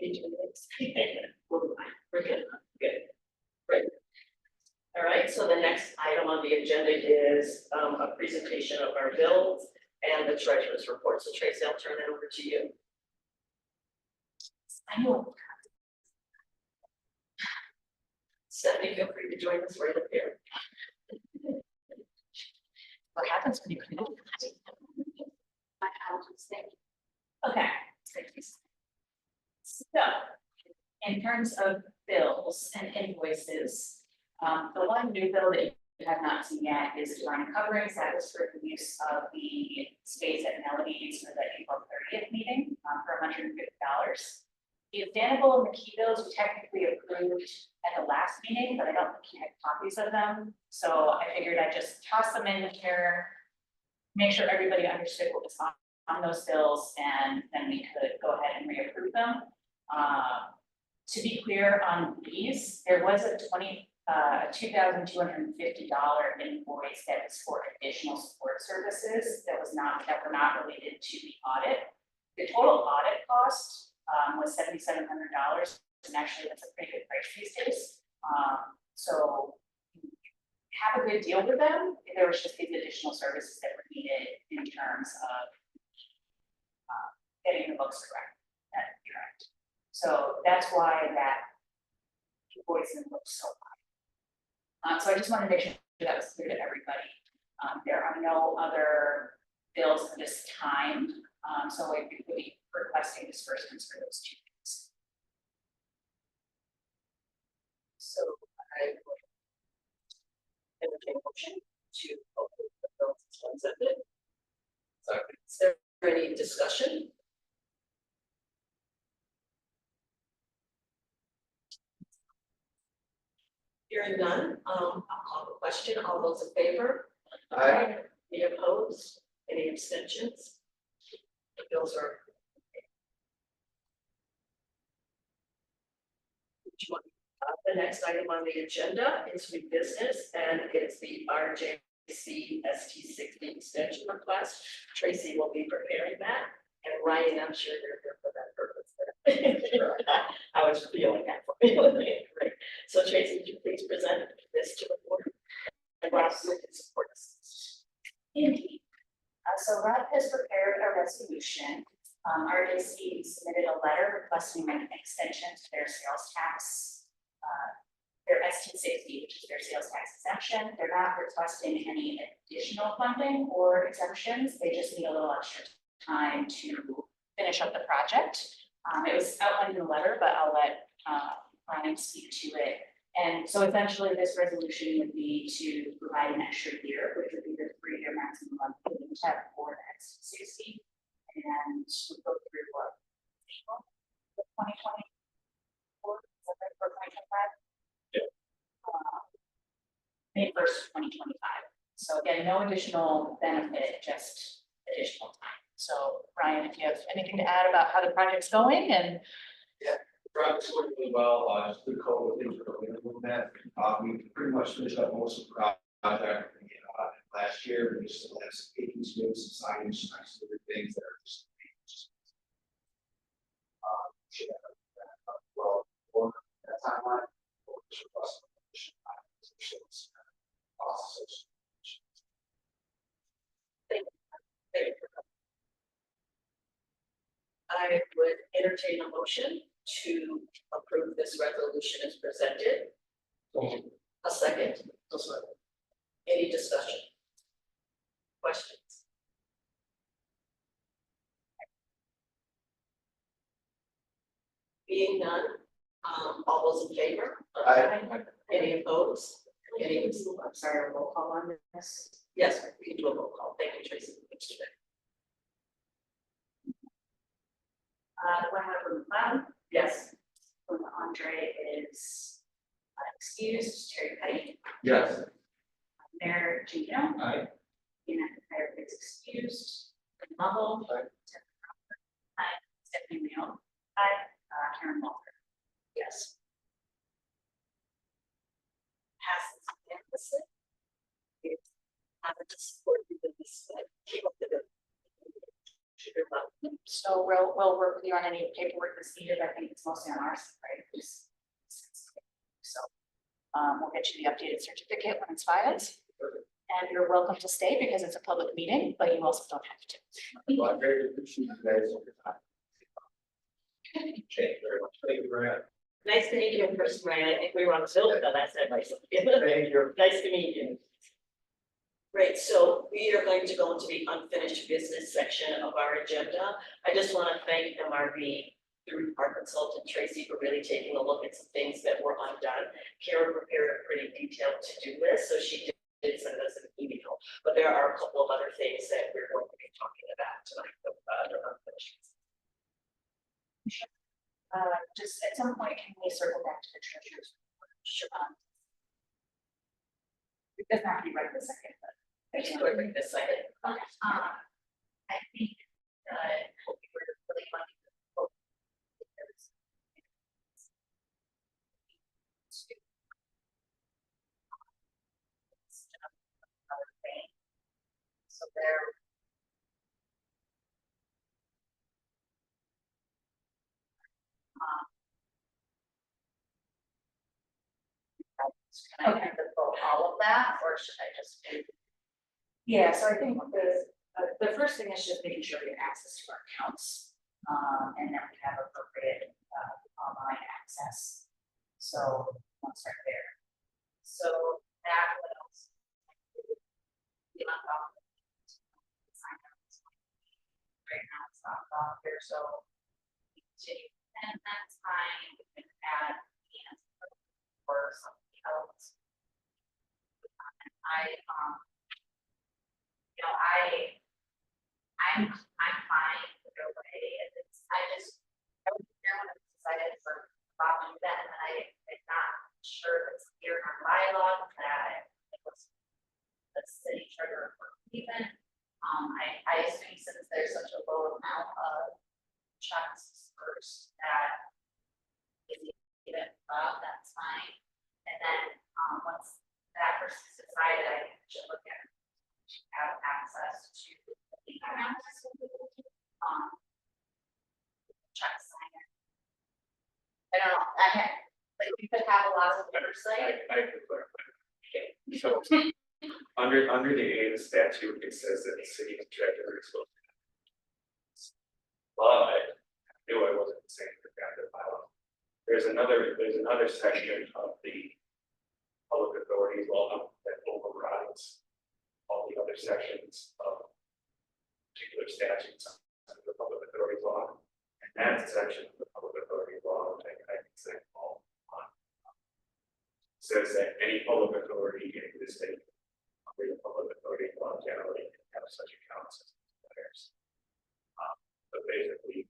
need to mix. We're good. Good. Great. All right, so the next item on the agenda is a presentation of our bills and the treasurer's report. So Tracy, I'll turn it over to you. I know. Stephanie, feel free to join us right up here. What happens when you connect? Okay. So, in terms of bills and invoices, the one new bill that you have not seen yet is line coverings. That was for the use of the space at Melody's for the April 30th meeting for $150. The Danable and the key bills we technically approved at the last meeting, but I don't think you had copies of them. So I figured I'd just toss them in here, make sure everybody understood what was on those bills, and then we could go ahead and reapprove them. To be clear on these, there was a $2,250 invoice that was for additional support services that were not related to the audit. The total audit cost was $7,700, and actually that's a pretty good price these days. So have a good deal with them. There was just these additional services that were needed in terms of getting the books correct. So that's why that invoicing looks so high. So I just want to make sure that was clear to everybody. There are no other bills at this time, so we will be requesting disbursements for those two things. So I will entertain a motion to open the bills as presented. Is there any discussion? Hearing none, I'll call the question. All those in favor? Aye. Any opposed? Any abstentions? The bills are. The next item on the agenda is new business, and it's the RJC ST60 extension request. Tracy will be preparing that, and Ryan, I'm sure you're here for that purpose. I was feeling that for you. Great. So Tracy, would you please present this to the board? And Rob, you can support us. Indeed. So Rob has prepared a resolution. RJC submitted a letter requesting an extension to their sales tax, their ST60, which is their sales tax exemption. They're not requesting any additional funding or exemptions. They just need a little extra time to finish up the project. It was outlined in the letter, but I'll let Ryan speak to it. And so essentially this resolution would be to provide an extra year, which would be the 3-year maximum payment check for the ST60. And we'll go through what April 2024, is that right, for 2025? Yeah. May 1st, 2025. So again, no additional benefit, just additional time. So Ryan, if you have anything to add about how the project's going and. Yeah, the project's going really well. Just the couple of things we're going to look at. We pretty much finished up most of the project last year. We still have some paintings, some signage, nice little things that are just should have well for that timeline. Thank you. I would entertain a motion to approve this resolution as presented. A second. Any discussion? Questions? Being none, all those in favor? Aye. Any opposed? Any? I'm sorry, a roll call on this. Yes, we can do a roll call. Thank you, Tracy. Whenever McLeod, Yes. when Andre is excused, Terry Petty, Yes. Mayor Gino, Aye. Tina Mayor is excused, Lovell, Aye. Stephanie Leon, Karen Walker. Yes. Passes unanimously. It's to support you with this came up with it. You're welcome. So we'll work with you on any paperwork that's needed. I think it's mostly on our side, right? So, we'll get you the updated certificate when it's filed. And you're welcome to stay because it's a public meeting, but you also don't have to. Well, I very appreciate you guys. Thank you very much. Thank you very much. Nice to meet you in person, Ryan. I think we were on Zoom the last time I saw you. Thank you. Nice to meet you. Great, so we are going to go into the unfinished business section of our agenda. I just want to thank MRB through our consultant Tracy for really taking a look at some things that were undone. Kara prepared a pretty detailed to-do list, so she did send us an email. But there are a couple of other things that we're going to be talking about tonight. Under unfinished. Just at some point, can we circle back to the treasurer's report? Sure. It doesn't have to be right this second, but. I can go bring this second. Okay. I think what we were really wanting to focus another thing. So there. Can I kind of pull all of that, or should I just do? Yeah, so I think the first thing is just making sure we have access to our accounts, and that we have appropriate online access. So I'll start there. So that was sign up. Right now it's not off here, so continue, and that's fine. We can add or something else. I'm fine either way. I was here when I decided for Bob to do that, and I'm not sure if it's here in our bylaw that it was the city treasurer for even. I assume since there's such a low amount of checks dispersed that if you give it up, that's fine. And then once that person's decided, I should look at have access to the accounts. Check signer. I don't know. Like we could have a lot of oversight. I could clarify. So, under the AIDA statute, it says that the city treasurer is supposed to. But I knew I wasn't saying that bylaw. There's another section of the public authorities law that overrides all the other sections of particular statutes under the public authorities law. And that section of the public authority law, which I can say all on, says that any public authority in the state under the public authority law generally can have such accounts as theirs. But basically,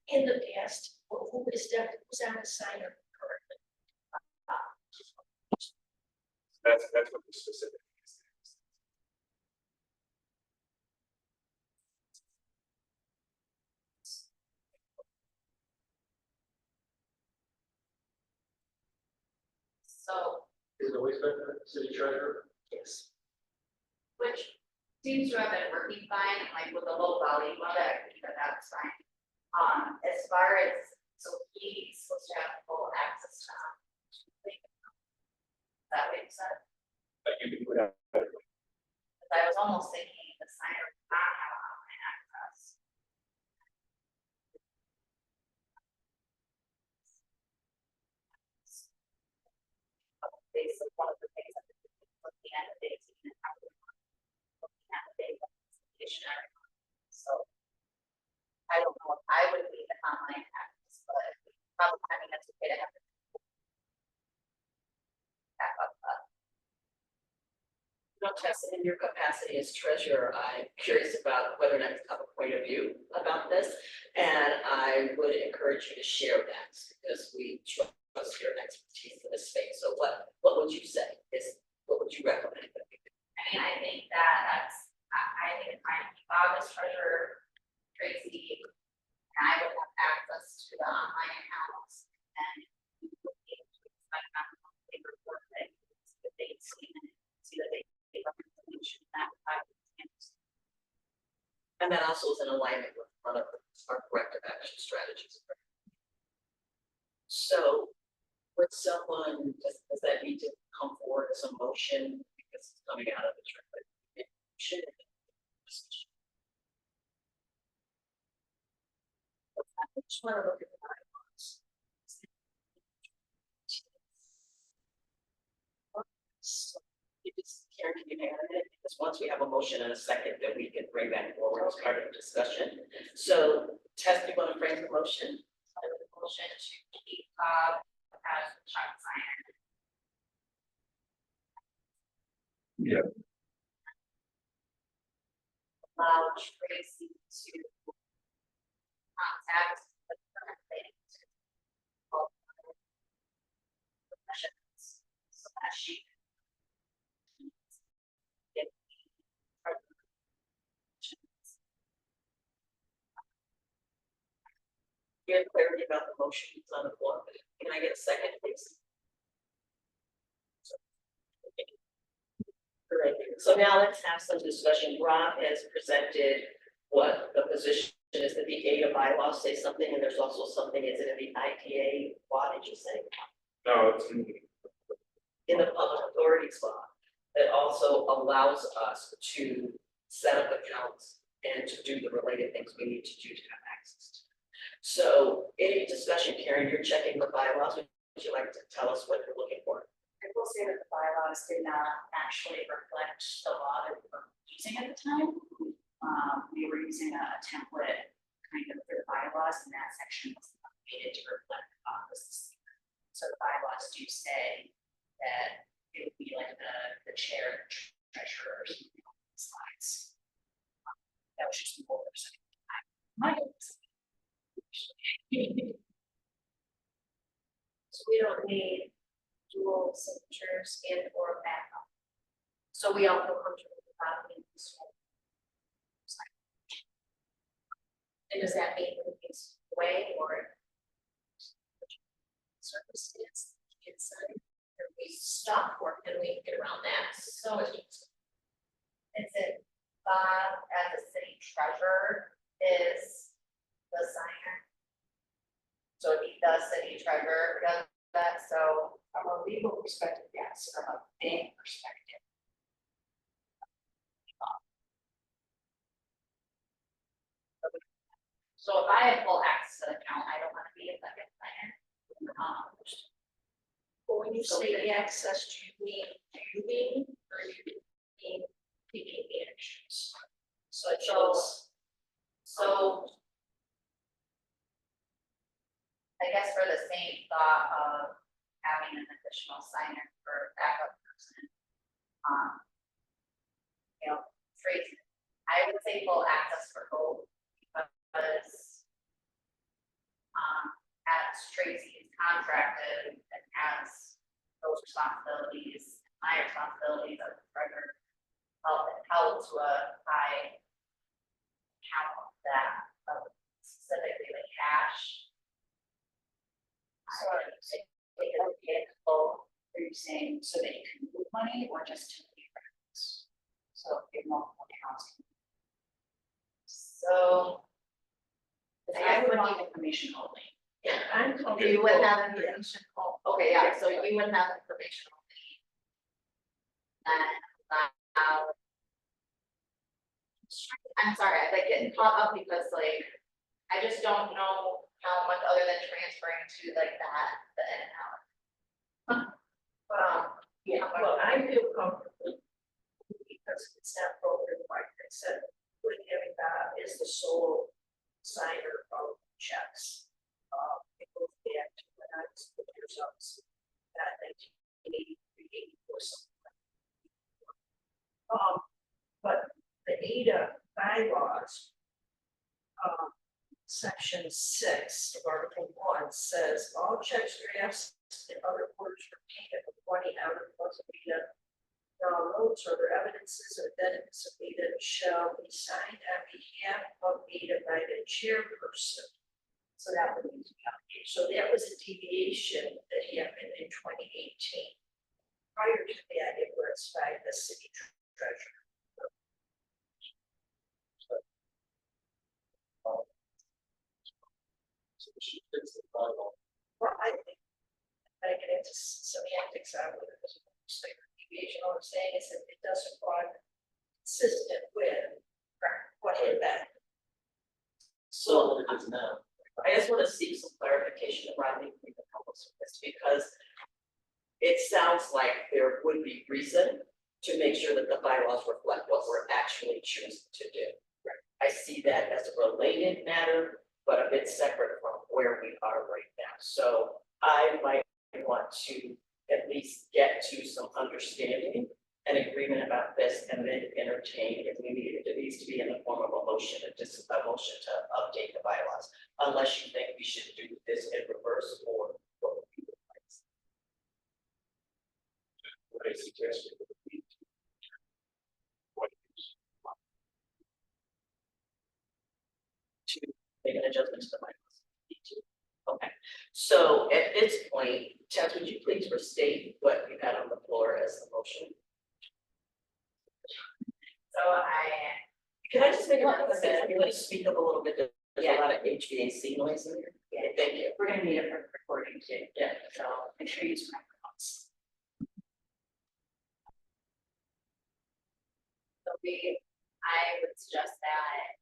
In the past, who is that, who's our signer currently? that's what the specific is. So, Is it always been the city treasurer? Yes. which seems to have been working fine, like with the low volume of it, I think that's fine. As far as, so he's supposed to have full access to. That makes sense. But you can put out. Because I was almost thinking the signer would not have online access. Basically, one of the things that looking at the dates, looking at the data, dictionary. So I don't know if I would need the online access, but probably, I mean, that's okay to have. Back up, No, Tessa, in your capacity as treasurer, I'm curious about whether or not you have a point of view about this. And I would encourage you to share that because we trust your expertise in this space. So what would you say what would you recommend? I mean, I think I think if I'm Bob as treasurer, Tracy, and I would have access to the online accounts and we would be able to expect them to report that the dates, see that they And that also is in alignment with one of our corrective action strategies. So would someone, does that need to come forward as a motion because it's coming out of the trend? Should. I just want to look at the bylaws. So, you just Karen, can you narrate it? Because once we have a motion and a second, then we can bring that forward as part of the discussion. So, Tess, you want to frame the motion? Motion to keep Bob as the child signer. Yeah. Allow Tracy to contact the current lady to call professions so that she can get We have clarity about the motion that's on the floor. Can I get a second, please? All right, so now let's have some discussion. Rob has presented what the position is that the ADA bylaws say something, and there's also something, is it in the IPA, what did you say? No, it's In the public authorities law, that also allows us to set up accounts and to do the related things we need to do to have access to. So any discussion, Karen, you're checking the bylaws, would you like to tell us what you're looking for? I will say that the bylaws did not actually reflect the law that we were using at the time. We were using a template kind of for the bylaws, and that section was updated to reflect the office. So the bylaws do say that it would be like the chair, treasurer, or something on the slides. That was just an oversight. My oversight. So we don't need dual signatures and or backup. So we all feel comfortable with having this one. And does that mean that it's way or circumstance inside? Or we stop or can we get around that? So Is it Bob as the city treasurer is the signer? So he does city treasurer does that, so from a legal perspective, yes, from a bank perspective. So if I have full access to the account, I don't want to be a second signer. But when you say access, do you mean viewing or do you mean taking actions? Such as, so I guess for the same thought of having an additional signer for backup person. You know, Tracy, I would say full access for both because as Tracy is contracted and has those responsibilities, my responsibilities as a treasurer, held to a high count that specifically the cash. So it would be a full, are you saying so that you can move money or just to leave records? So if multiple accounts. So I would want information only. Yeah, I'm comfortable. you would have information. Okay, yeah, so you would have information only. And I'm sorry, I like getting caught up because like, I just don't know how much other than transferring to like that, the in and out. yeah, well, I feel comfortable because it's not broken like I said, with having Bob is the sole signer of checks. It goes back to when I was with your office, that 1983, 84 something. But the ADA bylaws, section 6 of Article 1 says all checks, drafts, and other orders for payment of money out of funds of ADA, notes or other evidences or benefits of ADA shall be signed on behalf of ADA by the chairperson. So that would be, so that was a deviation that happened in 2018. Prior to that, it was by the city treasurer. Well, I think, I get into semantics, I would, deviation, all I'm saying is that it doesn't run consistent with what had been. So It is now. I just want to seek some clarification around the agreement help us with this, because it sounds like there would be reason to make sure that the bylaws reflect what we're actually choosing to do. I see that as a related matter, but a bit separate from where we are right now. So I might want to at least get to some understanding and agreement about this, and then entertain if we need it. It needs to be in the form of a motion, just a motion to update the bylaws, unless you think we should do this in reverse or what would be the place. What I suggested would be to. What is. To make an adjustment to the bylaws. Okay, so at this point, Chad, would you please restate what you had on the floor as the motion? So I, Can I just make a request that everybody speak up a little bit? There's a lot of HVAC noise in here. Yeah, thank you. We're gonna need it for recording too, Yeah, so make sure you use microphones. so I would suggest that,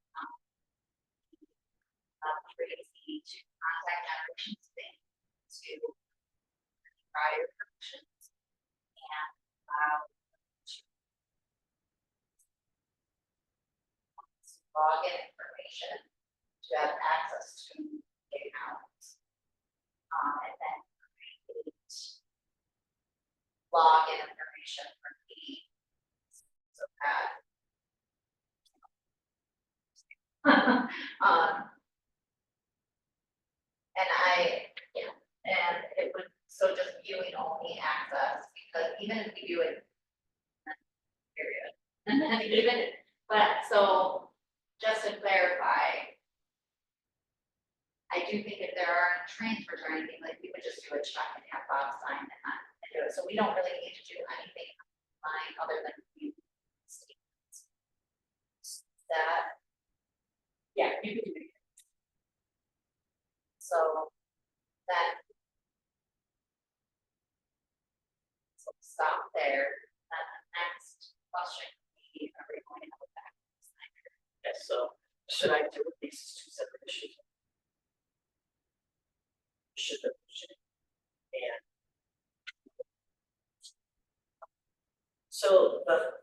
Tracy to contact Generations Bank to prior permissions and allow to login information to have access to the accounts. And then create login information for me. So that. And it would, so just viewing only access, because even if we do it. Period. I mean, even, but so, just to clarify. I do think if there are transfers or anything, like we would just do a check and have Bob sign and do it, so we don't really need to do anything online other than view statements. That, Yeah, you can do it. so that. So stop there, and the next question would be, are we going to have a back? Yes, so should I do these two separate issues? Should the motion and. So the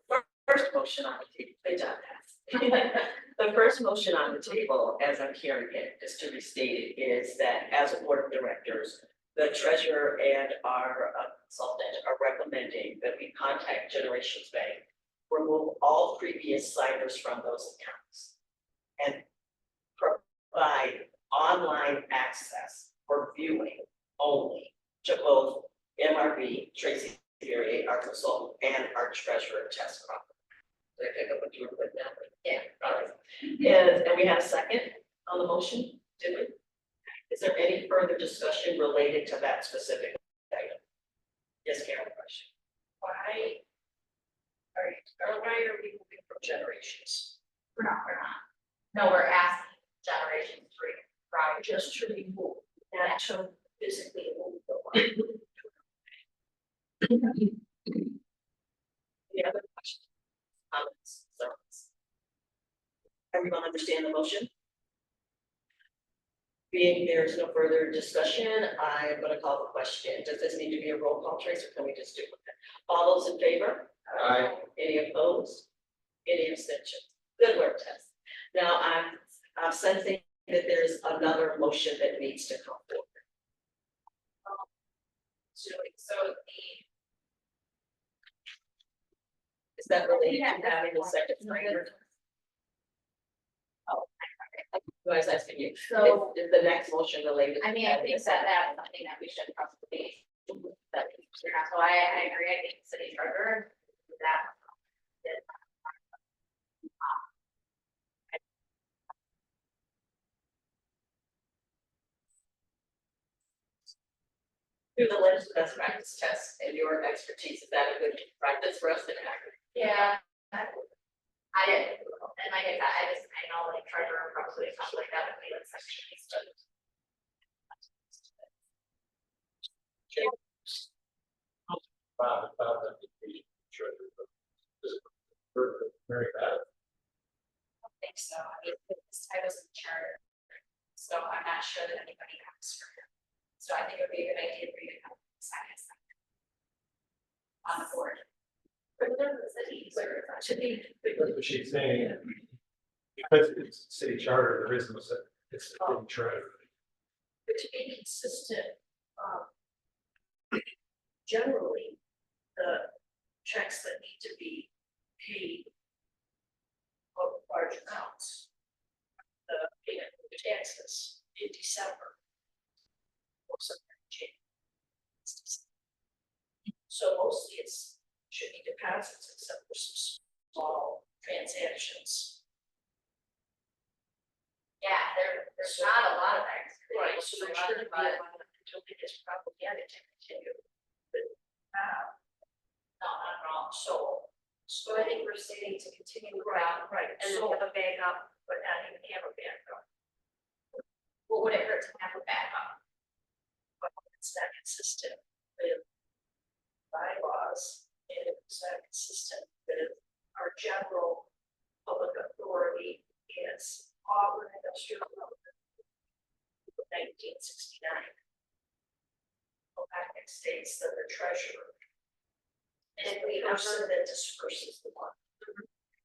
first motion on the table, good job, Pat. The first motion on the table, as I'm hearing it, just to restate it, is that as a board of directors, the treasurer and our consultant are recommending that we contact Generations Bank, remove all previous signers from those accounts, and provide online access for viewing only to both MRB, Tracy Berry, our consultant, and our treasurer, Tess Crawford. Did I pick up what you were putting down? Yeah, all right. And we had a second on the motion, did we? Is there any further discussion related to that specific item? Yes, Karen, question. Why are we moving from Generations? We're not. No, we're asking Generation 3 prior to. Just to remove, not to physically remove the line. Any other questions? Comments, concerns? Everyone understand the motion? Being there's no further discussion, I'm gonna call the question. Does this need to be a roll call, Trace, or can we just do it? All those in favor? Aye. Any opposed? Any abstentions? Good work, Tess. Now, I'm sensing that there's another motion that needs to come forward. So Is that related to having the second trainer? Oh, I was asking you. So- Is the next motion related? to I mean, I having think a second? that's something that we should probably. That, so I agree, I think city treasurer, that. Through the lens of best practice test and your expertise, is that a good practice for us to have? Yeah. I didn't, and like I said, I know like treasurer probably something like that, but we like sections, but. Very bad. I don't think so. I mean, this title is in the charter. So I'm not sure that anybody has for him. So I think it would be a good idea for you to have science on the board. But then the city, so it should be. That's what she's saying. Because it's city charter, there is no, it's city charter. But to be consistent, generally, the checks that need to be paid of large amounts, the payment of the taxes in December. Or something change. So mostly it's should be deposits except for some small transactions. Yeah, there's not a lot of activity. Right, so there shouldn't be a lot of, until it is problematic to continue. But, No, not at all. so I think we're stating to continue around, right, and then have a backup, but not even have a backup. What would it hurt to have a backup? But it's not consistent with bylaws, and it's not consistent with our general public authority is Auburn Industrial Code. 1969. It states that the treasurer is the person that disperses the money.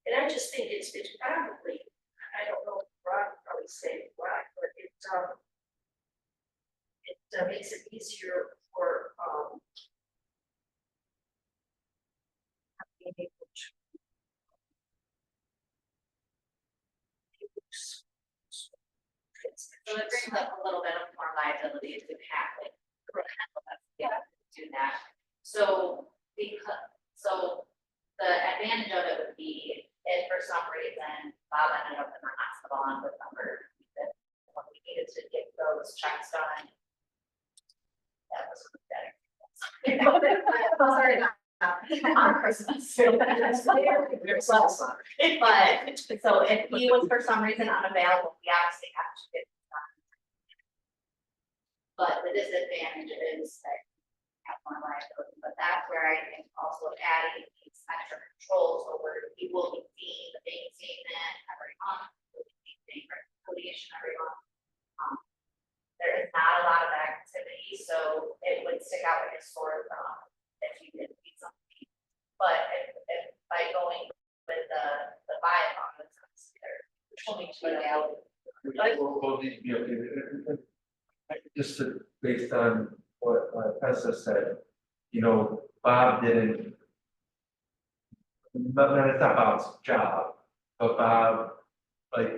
And I just think it's probably, I don't know, Rob probably say why, but it makes it easier for being able to use So it brings up a little bit of more liability to the Catholic. Yeah, do that. So the advantage of it would be if for some reason Bob ended up in the hospital on December, when we needed to get those checks done. That was better. Sorry, on Christmas. But so if he was for some reason unavailable, we obviously have to get it done. But the disadvantage is that we have more liability, but that's where I think also adding these extra controls over, we will be seeing the bank statement every month, we'll be seeing reconciliation every month. There is not a lot of activity, so it would stick out like a sore thumb if you did need something. But if by going with the bylaw, it's considered, which will need to be out. We'll need to be okay. Just based on what Tessa said, you know, Bob didn't. But it's not Bob's job, but Bob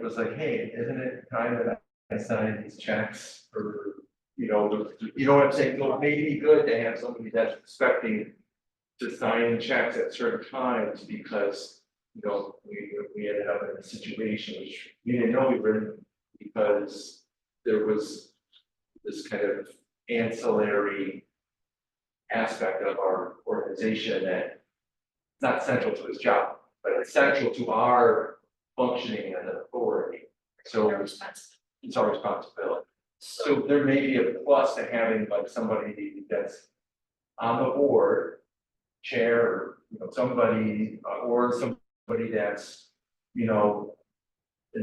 was like, hey, isn't it time that I sign these checks for, you know what I'm saying? So it may be good to have somebody that's expecting to sign checks at certain times because, you know, we ended up in a situation which we didn't know we were in because there was this kind of ancillary aspect of our organization that not central to his job, but it's central to our functioning as an authority. So it's our responsibility. So there may be a plus to having like somebody that's on the board, chair, or somebody, or somebody that's, in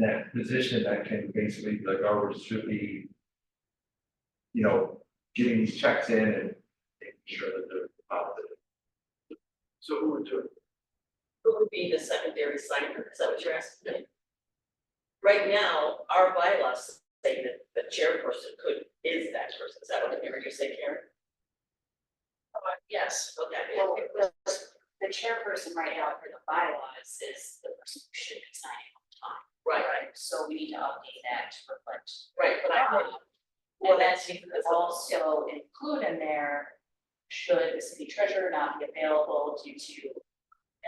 that position that can basically be like, oh, we should be, getting these checks in and making sure that they're positive. So who would be the secondary signer? Is that what you're asking me? Right now, our bylaws say that the chairperson is that person. Is that what I heard you say, Karen? Yes, okay. Well, the chairperson right now for the bylaws is the person who should be signing on time. Right, So we need to update that to reflect. right, but I heard. Well, that's also include in there, should the city treasurer not be available due to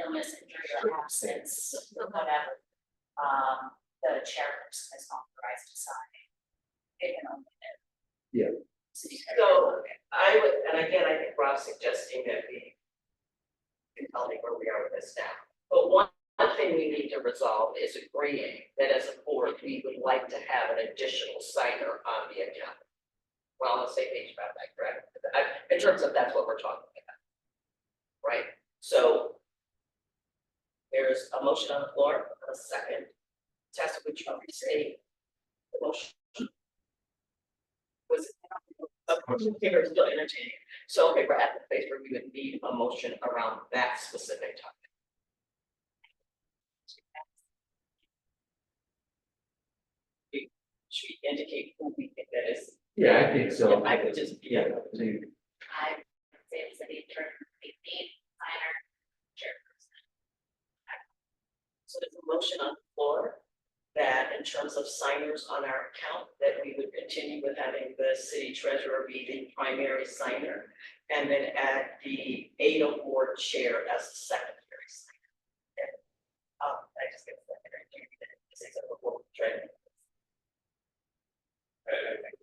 illness, injury, or absence, whatever. The chairperson is authorized to sign. It can only. Yeah. City So treasurer. I would, and again, I think Rob's suggesting that we can tell me where we are with this now. But one thing we need to resolve is agreeing that as a board, we would like to have an additional signer on the agenda. We're all on the same page about that, correct? In terms of that's what we're talking about. Right, so. There's a motion on the floor, a second. Tessa, would you restate the motion? Was it still entertaining? So, okay, we're at the place where we would need a motion around that specific topic. Should we indicate who we think that is? Yeah, I think so. I would just, yeah, I say the city attorney, signer, chairperson. so there's a motion on the floor that in terms of signers on our account, that we would continue with having the city treasurer be the primary signer. And then add the ADA board chair as the secondary signer. And, I just get the secondary, this is a board treasurer. I think.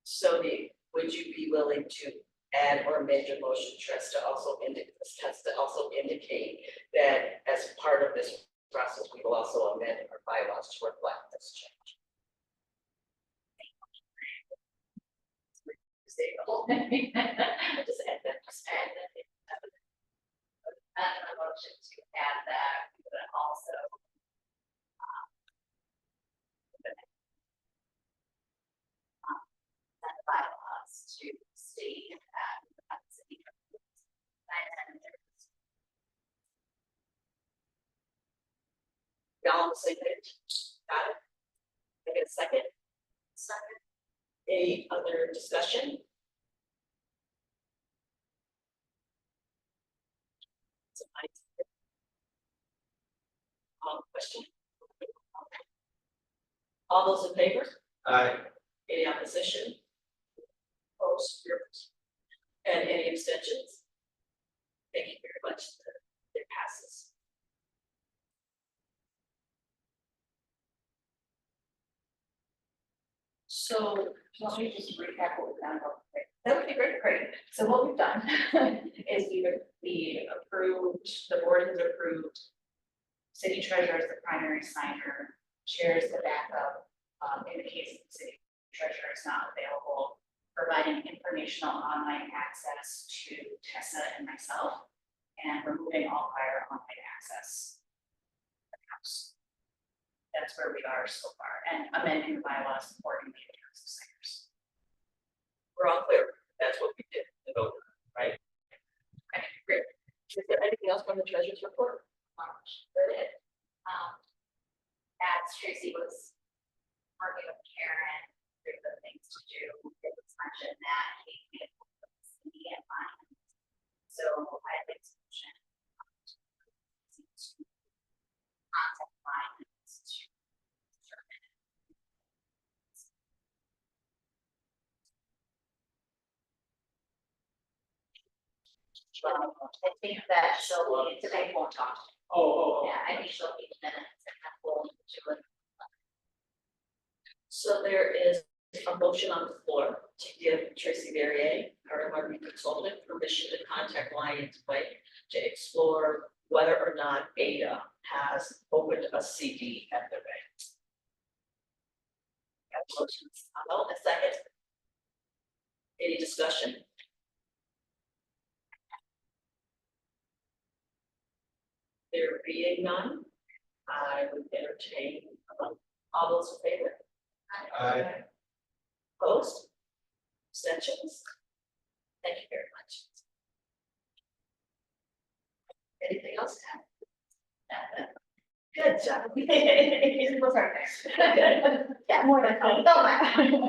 So would you be willing to add or amend your motion, Tress, to also indicate that as part of this process, we will also amend our bylaws to reflect this change? Say the whole thing. Just add that. And a motion to add that, but also. That bylaws to state that city. Y'all on the same page? Got it? Can I get a second? Second. Any other discussion? Question? All those in favor? Any opposition? Opposed? And any abstentions? Thank you very much. It passes. So, let me just recap what we've done real quick. That would be great. Great, so what we've done is we approved, the board has approved. City treasurer is the primary signer, chair is the backup, in the case the city treasurer is not available. Providing informational online access to Tessa and myself, and removing all prior online access. Accounts. That's where we are so far, and amending the bylaws supporting the accounts of signers. We're all clear. That's what we did. The vote, right? Okay, great. Is there anything else from the treasurer's report? As Tracy was working with Karen, there's the things to do, it was mentioned that he made and mine. So I think solution. Contact mine to determine. Well, I think that she'll need today won't talk. Yeah, I think she'll need minutes and that will do it. So there is a motion on the floor to give Tracy Verrier, our marketing consultant, permission to contact Lions Way to explore whether or not ADA has opened a CD at the bank. Got motions, a second. Any discussion? There being none, I would entertain all those in favor. Opposed? Abstentions? Thank you very much. Anything else? Good job. We'll start there. Yeah, more than,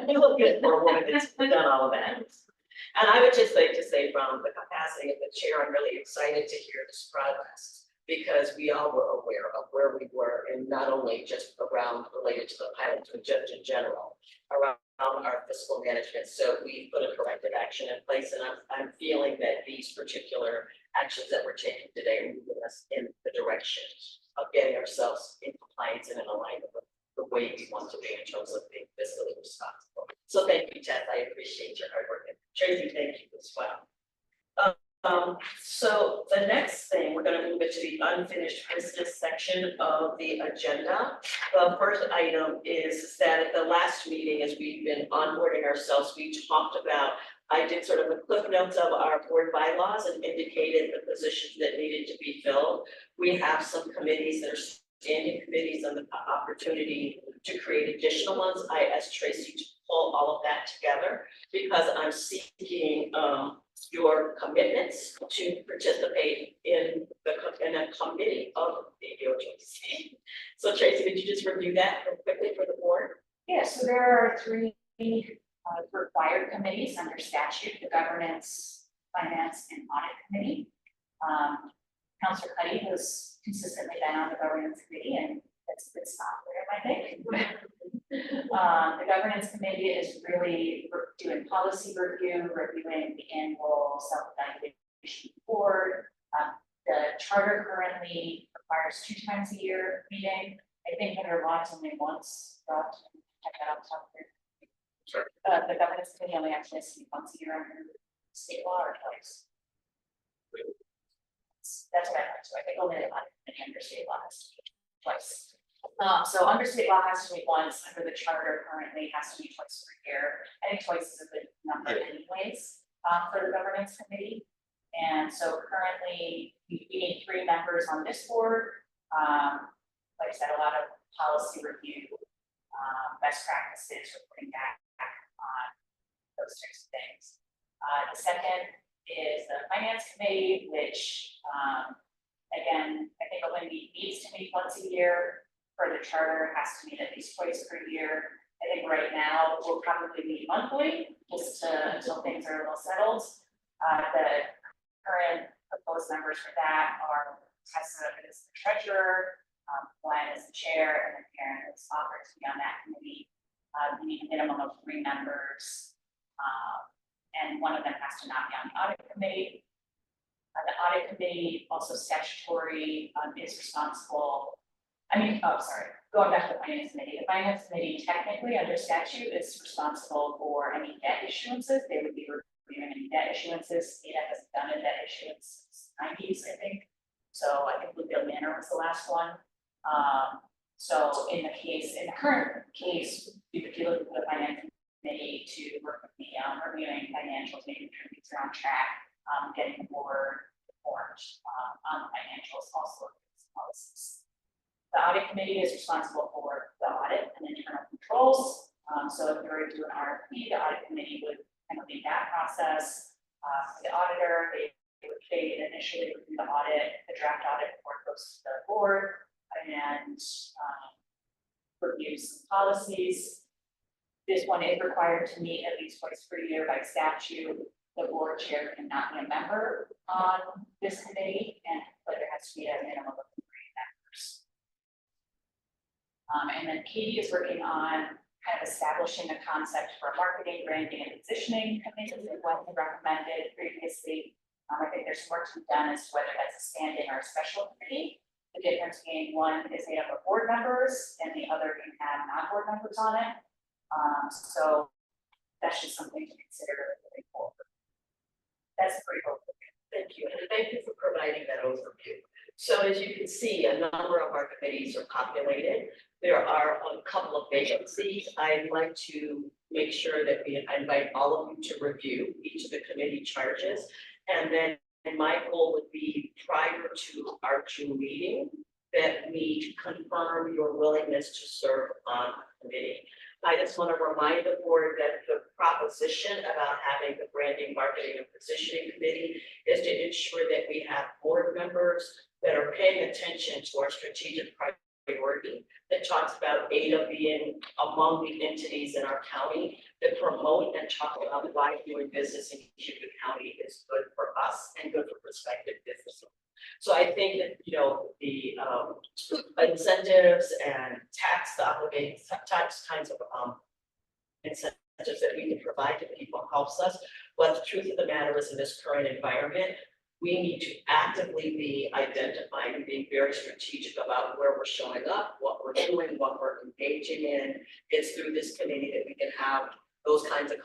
You look good for a woman that's done all of that. And I would just like to say from the capacity of the chair, I'm really excited to hear this progress. Because we all were aware of where we were, and not only just around related to the pilot, but just in general, around our fiscal management. So we put a corrective action in place, and I'm feeling that these particular actions that we're taking today are moving us in the direction of getting ourselves in compliance and in alignment with the way we want to be in terms of being fiscally responsible. So thank you, Ted. I appreciate your hard work. And Tracy, thank you as well. So the next thing, we're gonna move into the unfinished business section of the agenda. The first item is that at the last meeting, as we've been onboarding ourselves, we talked about, I did sort of a cliff notes of our board bylaws and indicated the positions that needed to be filled. We have some committees that are standing committees and the opportunity to create additional ones. I asked Tracy to pull all of that together because I'm seeking, your commitments to participate in a committee of the EOJC. So Tracy, would you just review that real quickly for the board? Yeah, so there are three required committees under statute: the governance, finance, and audit committee. Councilor Cuddy has consistently been on the governance committee, and that's a good spot for him, I think. The governance committee is really doing policy review, reviewing the annual self-evaluation board. The charter currently requires 2 times a year meeting. I think under law it's only once, but check that out. Sure. The governance committee only actually has to meet once a year under state law or twice. That's what I thought, so I think only under state law has to be twice. So under state law has to meet once, under the charter currently has to meet twice per year. I think twice is a good number anyways, for the governance committee. And so currently, we need 3 members on this board. Like I said, a lot of policy review, best practices, reporting back on those types of things. The second is the finance committee, which, again, I think only needs to meet once a year. For the charter, has to meet at least twice per year. I think right now we'll probably meet monthly, just until things are a little settled. The current proposed members for that are Tessa is the treasurer, Glenn is the chair, and then Karen is offered to be on that committee. We need a minimum of 3 members, and one of them has to not be on the audit committee. The audit committee, also statutory, is responsible. Going back to the finance committee. The finance committee technically under statute is responsible for any debt issuances. They would be reviewing any debt issuances. CEDA hasn't done a debt issuance since the 90s, I think. So I think Bluefield Manor was the last one. So in the current case, we would be looking for the finance committee to work with me on reviewing financials, making sure things are on track, getting the board informed on the financials, also policies. The audit committee is responsible for the audit and internal controls. So if we were to do an RFP, the audit committee would kind of lead that process. The auditor, they initially review the audit, the draft audit report goes to the board and reviews some policies. This one is required to meet at least twice per year by statute. The board chair cannot be a member on this committee, but there has to be a minimum of 3 members. And then Katie is working on kind of establishing a concept for a marketing, branding, and positioning committee that was recommended previously. I think there's work to be done as to whether that's a standing or a special committee. The difference being one is made up of board members and the other can have non-board members on it. So that's just something to consider moving forward. That's a pretty overview. Thank you, and thank you for providing that overview. So as you can see, a number of our committees are populated. There are a couple of vacancies. I'd like to make sure that I invite all of you to review each of the committee charges. And then my goal would be prior to our June meeting, that we confirm your willingness to serve on the committee. I just want to remind the board that the proposition about having the branding, marketing, and positioning committee is to ensure that we have board members that are paying attention to our strategic priority that talks about ADA being among the entities in our county that promote and talk about why doing business in Cuba County is good for us and good for prospective business. So I think that, the incentives and tax obligations, tax kinds of incentives that we can provide to people helps us. But the truth of the matter is, in this current environment, we need to actively be identifying and being very strategic about where we're showing up, what we're doing, what we're engaging in. It's through this committee that we can have those kinds of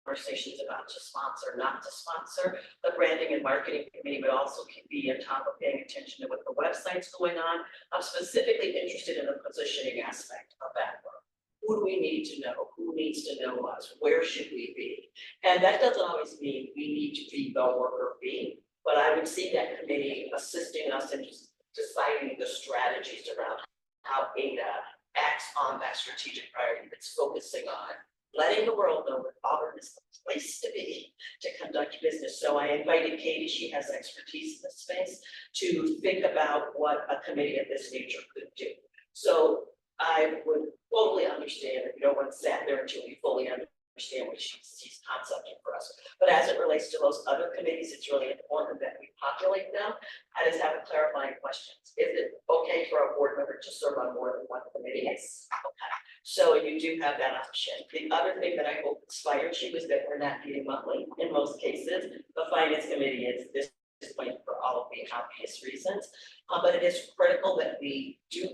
conversations about to sponsor, not to sponsor. The branding and marketing committee would also be on top of paying attention to what the website's going on. I'm specifically interested in the positioning aspect of that work. Who do we need to know? Who needs to know us? Where should we be? And that doesn't always mean we need to be the worker bee, but I would see that committee assisting us in just deciding the strategies around how CEDA acts on that strategic priority that's focusing on letting the world know that Auburn is the place to be to conduct business. So I invited Katie, she has expertise in this space, to think about what a committee of this nature could do. So I would totally understand if no one sat there until we fully understand what she's concepting for us. But as it relates to those other committees, it's really important that we populate them. I just have a clarifying question. Is it okay for a board member to serve on more than one committee? Yes. Okay. So you do have that option. The other thing that I hope inspired you is that we're not meeting monthly in most cases. The finance committee is this point for all of the obvious reasons. But it is critical that we do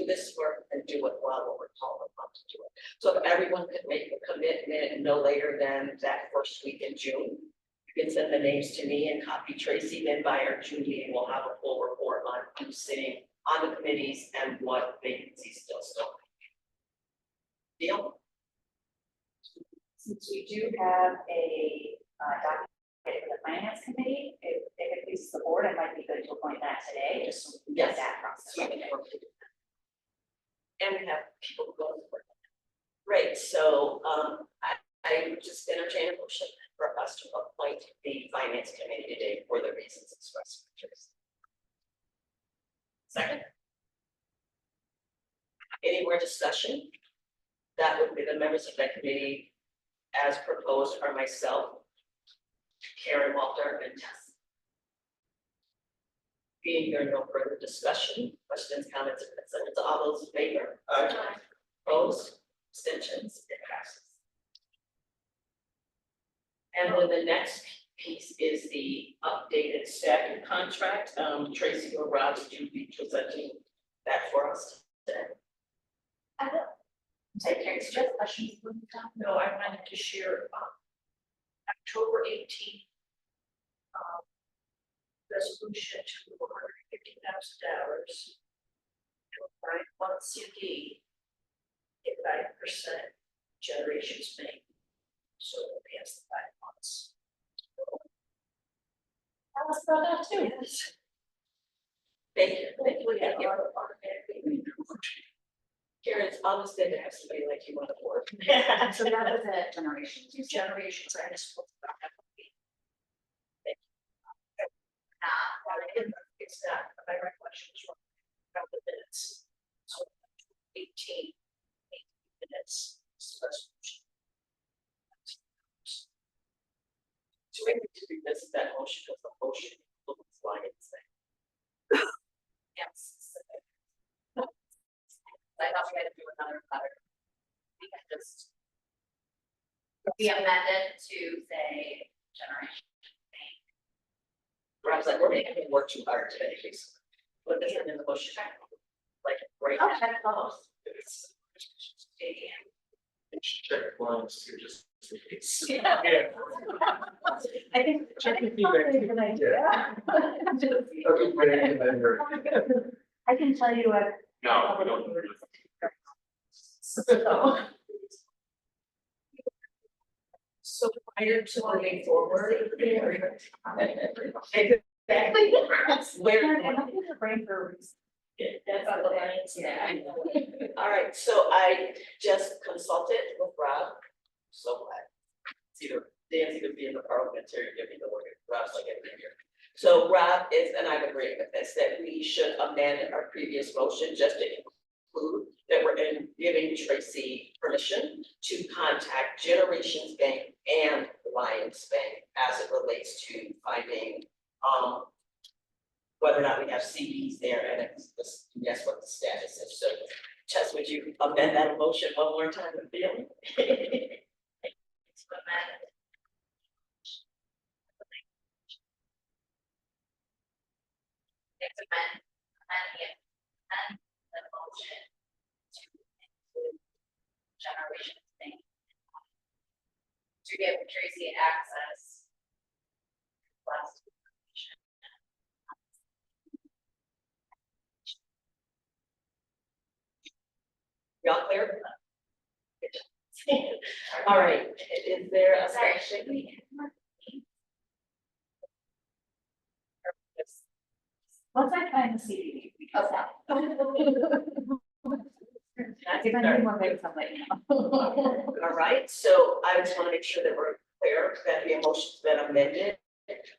this work and do it well when we're called upon to do it. So if everyone could make a commitment no later than that first week in June, you can send the names to me and copy Tracy. Then by our June meeting, we'll have a full report on who's sitting on the committees and what vacancies still. Deal? Since we do have a document for the finance committee, if it pleases the board, it might be good to appoint that today, just so we can get that process. And we have people going for it. Great, so I just entertain a motion for us to appoint the finance committee today for the reasons expressed. Second. Any more discussion? That would be the members of that committee as proposed are myself, Karen, Walter, and Tess. Being there, no further discussion, questions, comments, or concerns, all those in favor? Aye. Opposed, abstentions, it passes. And then the next piece is the updated staffing contract. Tracy or Rob, would you be presenting that for us today? I will. Take care, it's just questions. No, I wanted to share, October 18th. Resolution to $150,000. To apply one CD. At 5% generations made. So we'll pass the 5 months. Tell us about that too. Yes. Thank you. Hopefully, I get automatically. Karen, it's always good to have somebody like you on the board. So that was a generations. Two generations, I just spoke about that. It's not, my recollection is wrong. About the minutes. So 18 minutes. Do we need to revisit that motion because the motion looks like it's Yes. I thought we had to do another letter. We can just. We amended to say generation. Rob's like, we're making it work too hard today, please. Put this in the motion. Like, right. Okay, Check lines to just. Yeah. I think. Check the I think it's probably a good idea. I can tell you what. No, we don't. So. So prior to moving forward. Exactly. Where. Brain for a reason. That's on the lines, yeah. All right, so I just consulted with Rob, so glad. It's either, Dan's either being the parliamentary, give me the word, Rob's like every year. So Rob is, and I'm agreeing with this, that we should amend our previous motion just to include that we're giving Tracy permission to contact Generations Bank and Lions Bank as it relates to finding, whether or not we have CDs there, and it's, yes, what the status is. So, Tess, would you amend that motion one more time with Bill? To amend. It's amend the motion to include generation thing. To to give Tracy access. Last. Y'all clear? All right, is there a Sorry, section? should we? Once I find the CDD, because that. That's If I fair. need more things, I'll let you know. All right, so I just want to make sure that we're clear that the motion's been amended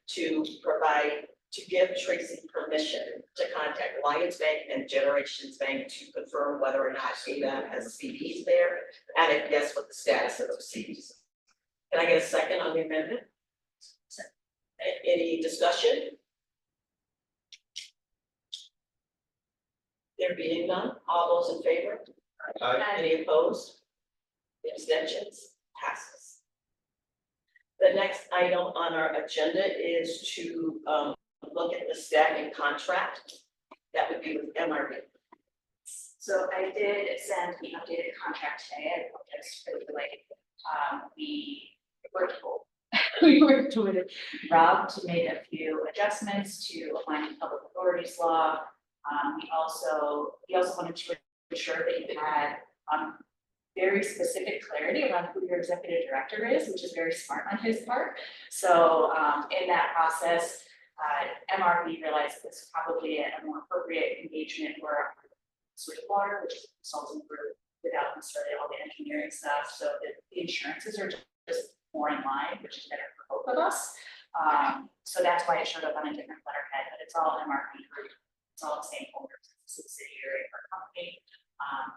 to provide, to give Tracy permission to contact Lions Bank and Generations Bank to confirm whether or not CEDA has CDs there, and if yes, what the status of those CDs. Can I get a second on the amendment? Any discussion? There being none, all those in favor? Any opposed? Abstentions? Passes. The next item on our agenda is to look at the staffing contract. That would be with MRB. So I did send the updated contract today, I apologize for the delay. We worked with Rob to make a few adjustments to align with public authorities law. He also wanted to ensure that you had very specific clarity around who your executive director is, which is very smart on his part. So in that process, MRB realized this is probably a more appropriate engagement for Swiftwater, which is a consulting group without necessarily all the engineering stuff. So the insurances are just more in line, which is better for both of us. So that's why it showed up on a different letterhead, but it's all MRB group. It's all the same holders, subsidiary of our company.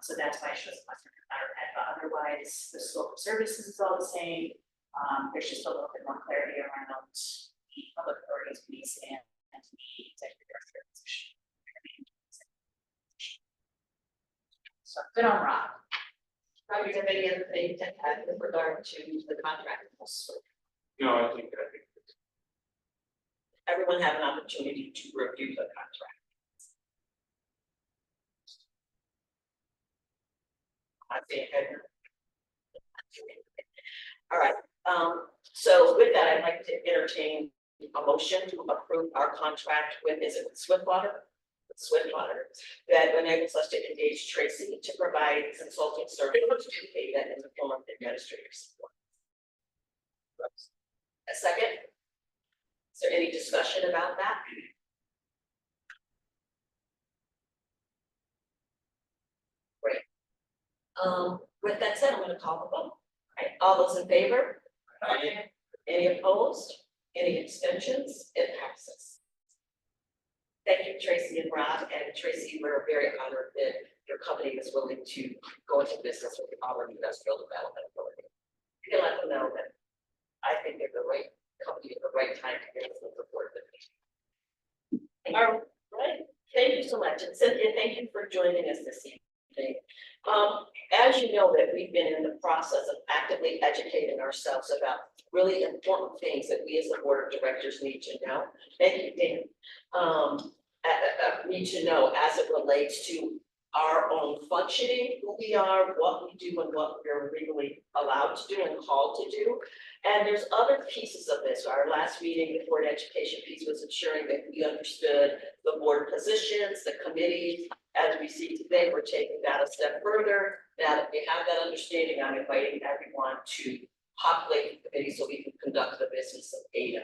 So that's why it shows up on a different letterhead, but otherwise the scope of services is all the same. There's just a little bit more clarity around the public authorities piece and the executive director position. So good on Rob. Rob, do you have any other thing to add with regard to the contract? No, I think Everyone have an opportunity to review the contract. I think. All right, so with that, I'd like to entertain a motion to approve our contract with, is it Swiftwater? Swiftwater, that enables us to engage Tracy to provide consulting services to CEDA in the form of administrative support. A second? Is there any discussion about that? Great. With that said, I'm going to call the vote. All right, all those in favor? Aye. Any opposed? Any abstentions? It passes. Thank you, Tracy and Rob. And Tracy, we're very honored that your company is willing to go into business with the Auburn Industrial Development Authority. You can let them know that I think they're the right company at the right time to get us the support that we need. All right, thank you so much. And Cynthia, thank you for joining us this evening. As you know, that we've been in the process of actively educating ourselves about really important things that we as the board of directors need to know. Thank you, Dan. Need to know as it relates to our own functioning, who we are, what we do, and what we're legally allowed to do and called to do. And there's other pieces of this. Our last meeting, the board education piece, was ensuring that we understood the board positions, the committees. As we see today, we're taking that a step further. Now that we have that understanding, I'm inviting everyone to populate the committee so we can conduct the business of CEDA.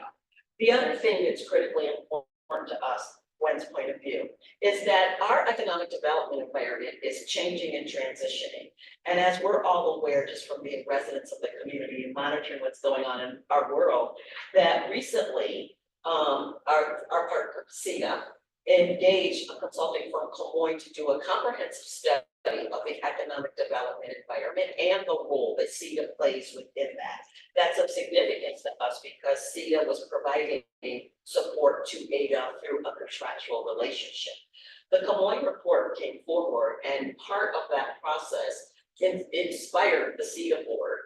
The other thing that's critically important to us, Gwen's point of view, is that our economic development environment is changing and transitioning. And as we're all aware, just from being residents of the community and monitoring what's going on in our world, that recently our partner, CEDA, engaged a consulting firm, Camoin, to do a comprehensive study of the economic development environment and the role that CEDA plays within that. That's of significance to us because CEDA was providing support to ADA through a contractual relationship. The Camoin report came forward, and part of that process inspired the CEDA board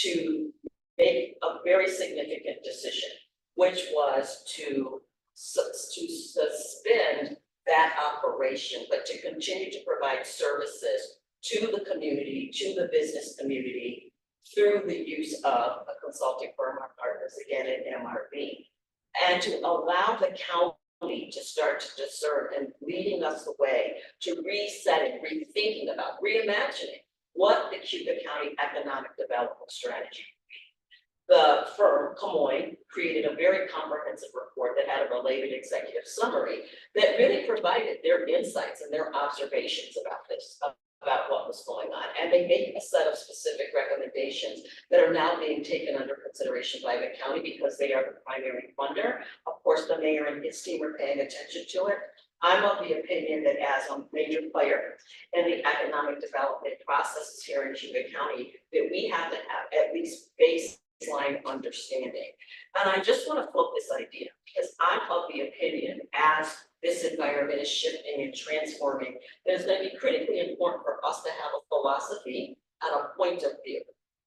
to make a very significant decision, which was to suspend that operation, but to continue to provide services to the community, to the business community, through the use of a consulting firm, our partners again at MRB. And to allow the county to start to discern and leading us the way to resetting, rethinking about, reimagining what the Cuba County economic development strategy. The firm, Camoin, created a very comprehensive report that had a related executive summary that really provided their insights and their observations about this, about what was going on. And they made a set of specific recommendations that are now being taken under consideration by the county because they are the primary funder. Of course, the mayor and his team are paying attention to it. I'm of the opinion that as a major player in the economic development processes here in Cuba County, that we have to have at least baseline understanding. And I just want to float this idea because I'm of the opinion as this environment is shifting and transforming, that it's going to be critically important for us to have a philosophy and a point of view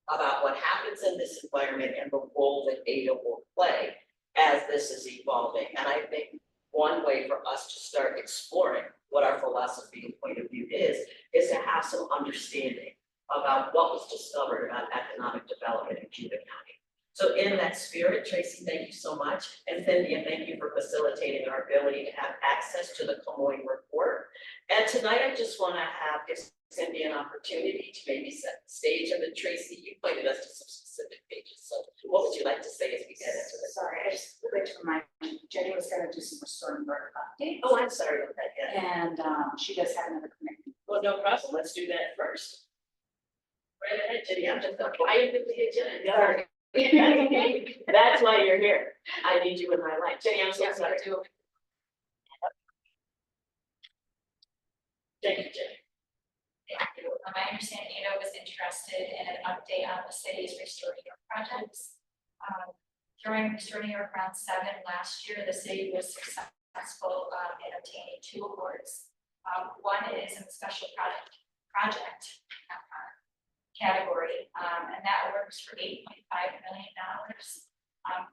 about what happens in this environment and the role that ADA will play as this is evolving. And I think one way for us to start exploring what our philosophy and point of view is to have some understanding about what was discovered about economic development in Cuba County. So in that spirit, Tracy, thank you so much. And Cynthia, thank you for facilitating our ability to have access to the Camoin report. And tonight, I just want to give Cynthia an opportunity to maybe set the stage. And then Tracy, you pointed us to some specific pages. So what would you like to say as we get into this? Sorry, I just would like to remind you, Jenny was gonna do some restoring work updates. Oh, I'm sorry about that, yeah. And she does have another commitment. Well, no problem. Let's do that first. Right ahead, Jenny. I'm just applying to the agenda. Sorry. That's why you're here. I need you in my life. Jenny, I'm so sorry. Thank you, Jenny. I understand ADA was interested in an update on the city's Restore New York projects. During Restore New York Round 7 last year, the city was successful in obtaining 2 awards. One is in the special project category, and that award was for $8.5 million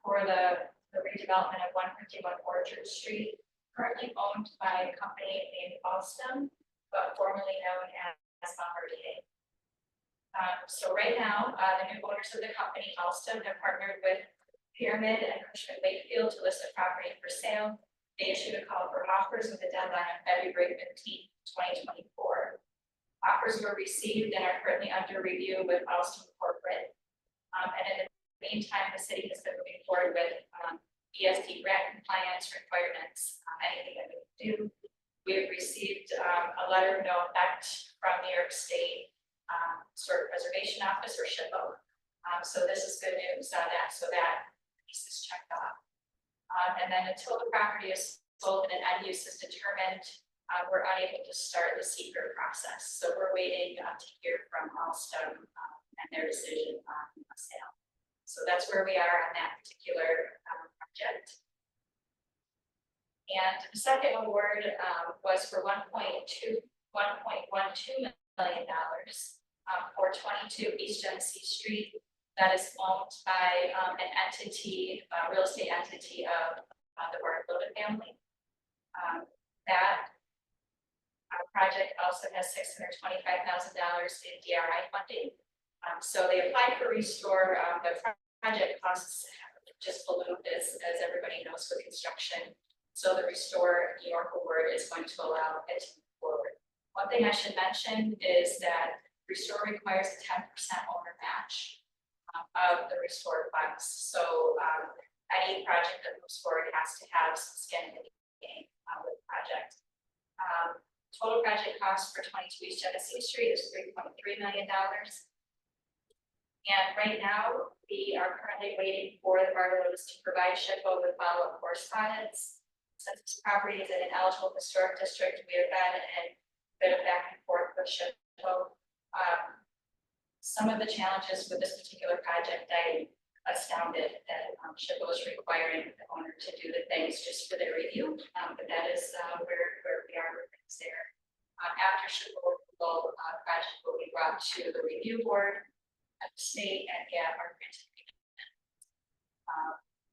for the redevelopment of 151 Orchard Street, currently owned by a company named Alstom, but formerly known as Bombardier. So right now, the new owners of the company, Alstom, have partnered with Pyramid and Cushman Wakefield to list the property for sale. They issued a call for offers with a deadline of February 15, 2024. Offers were received and are currently under review with Alstom Corporate. And in the meantime, the city has been moving forward with ESD grant compliance requirements, anything that we can do. We have received a letter of no effect from New York State Historic Preservation Office, or SHPO. So this is good news on that, so that piece is checked off. And then until the property is sold and an end use is determined, we're unable to start the secret process. So we're waiting to hear from Alstom and their decision on a sale. So that's where we are on that particular project. And the second award was for $1.12 million for 22 East Genesee Street. That is owned by an entity, real estate entity of the Bartlett family. That project also has $625,000 in DRI funding. So they applied for Restore. The project costs just ballooned as everybody knows with construction. So the Restore New York award is going to allow it to move forward. One thing I should mention is that Restore requires a 10% owner match of the Restore funds. So any project that moves forward has to have some skin in the game with the project. Total project cost for 22 East Genesee Street is $3.3 million. And right now, we are currently waiting for the Bartolots to provide SHPO with follow-up correspondence. Since this property is in an eligible historic district, we have been in a bit of back and forth with SHPO. Some of the challenges with this particular project, I'm astounded that SHPO is requiring the owner to do the things just for their review, but that is where we are with things there. After SHPO approval, project will be brought to the review board at the state and get our grant.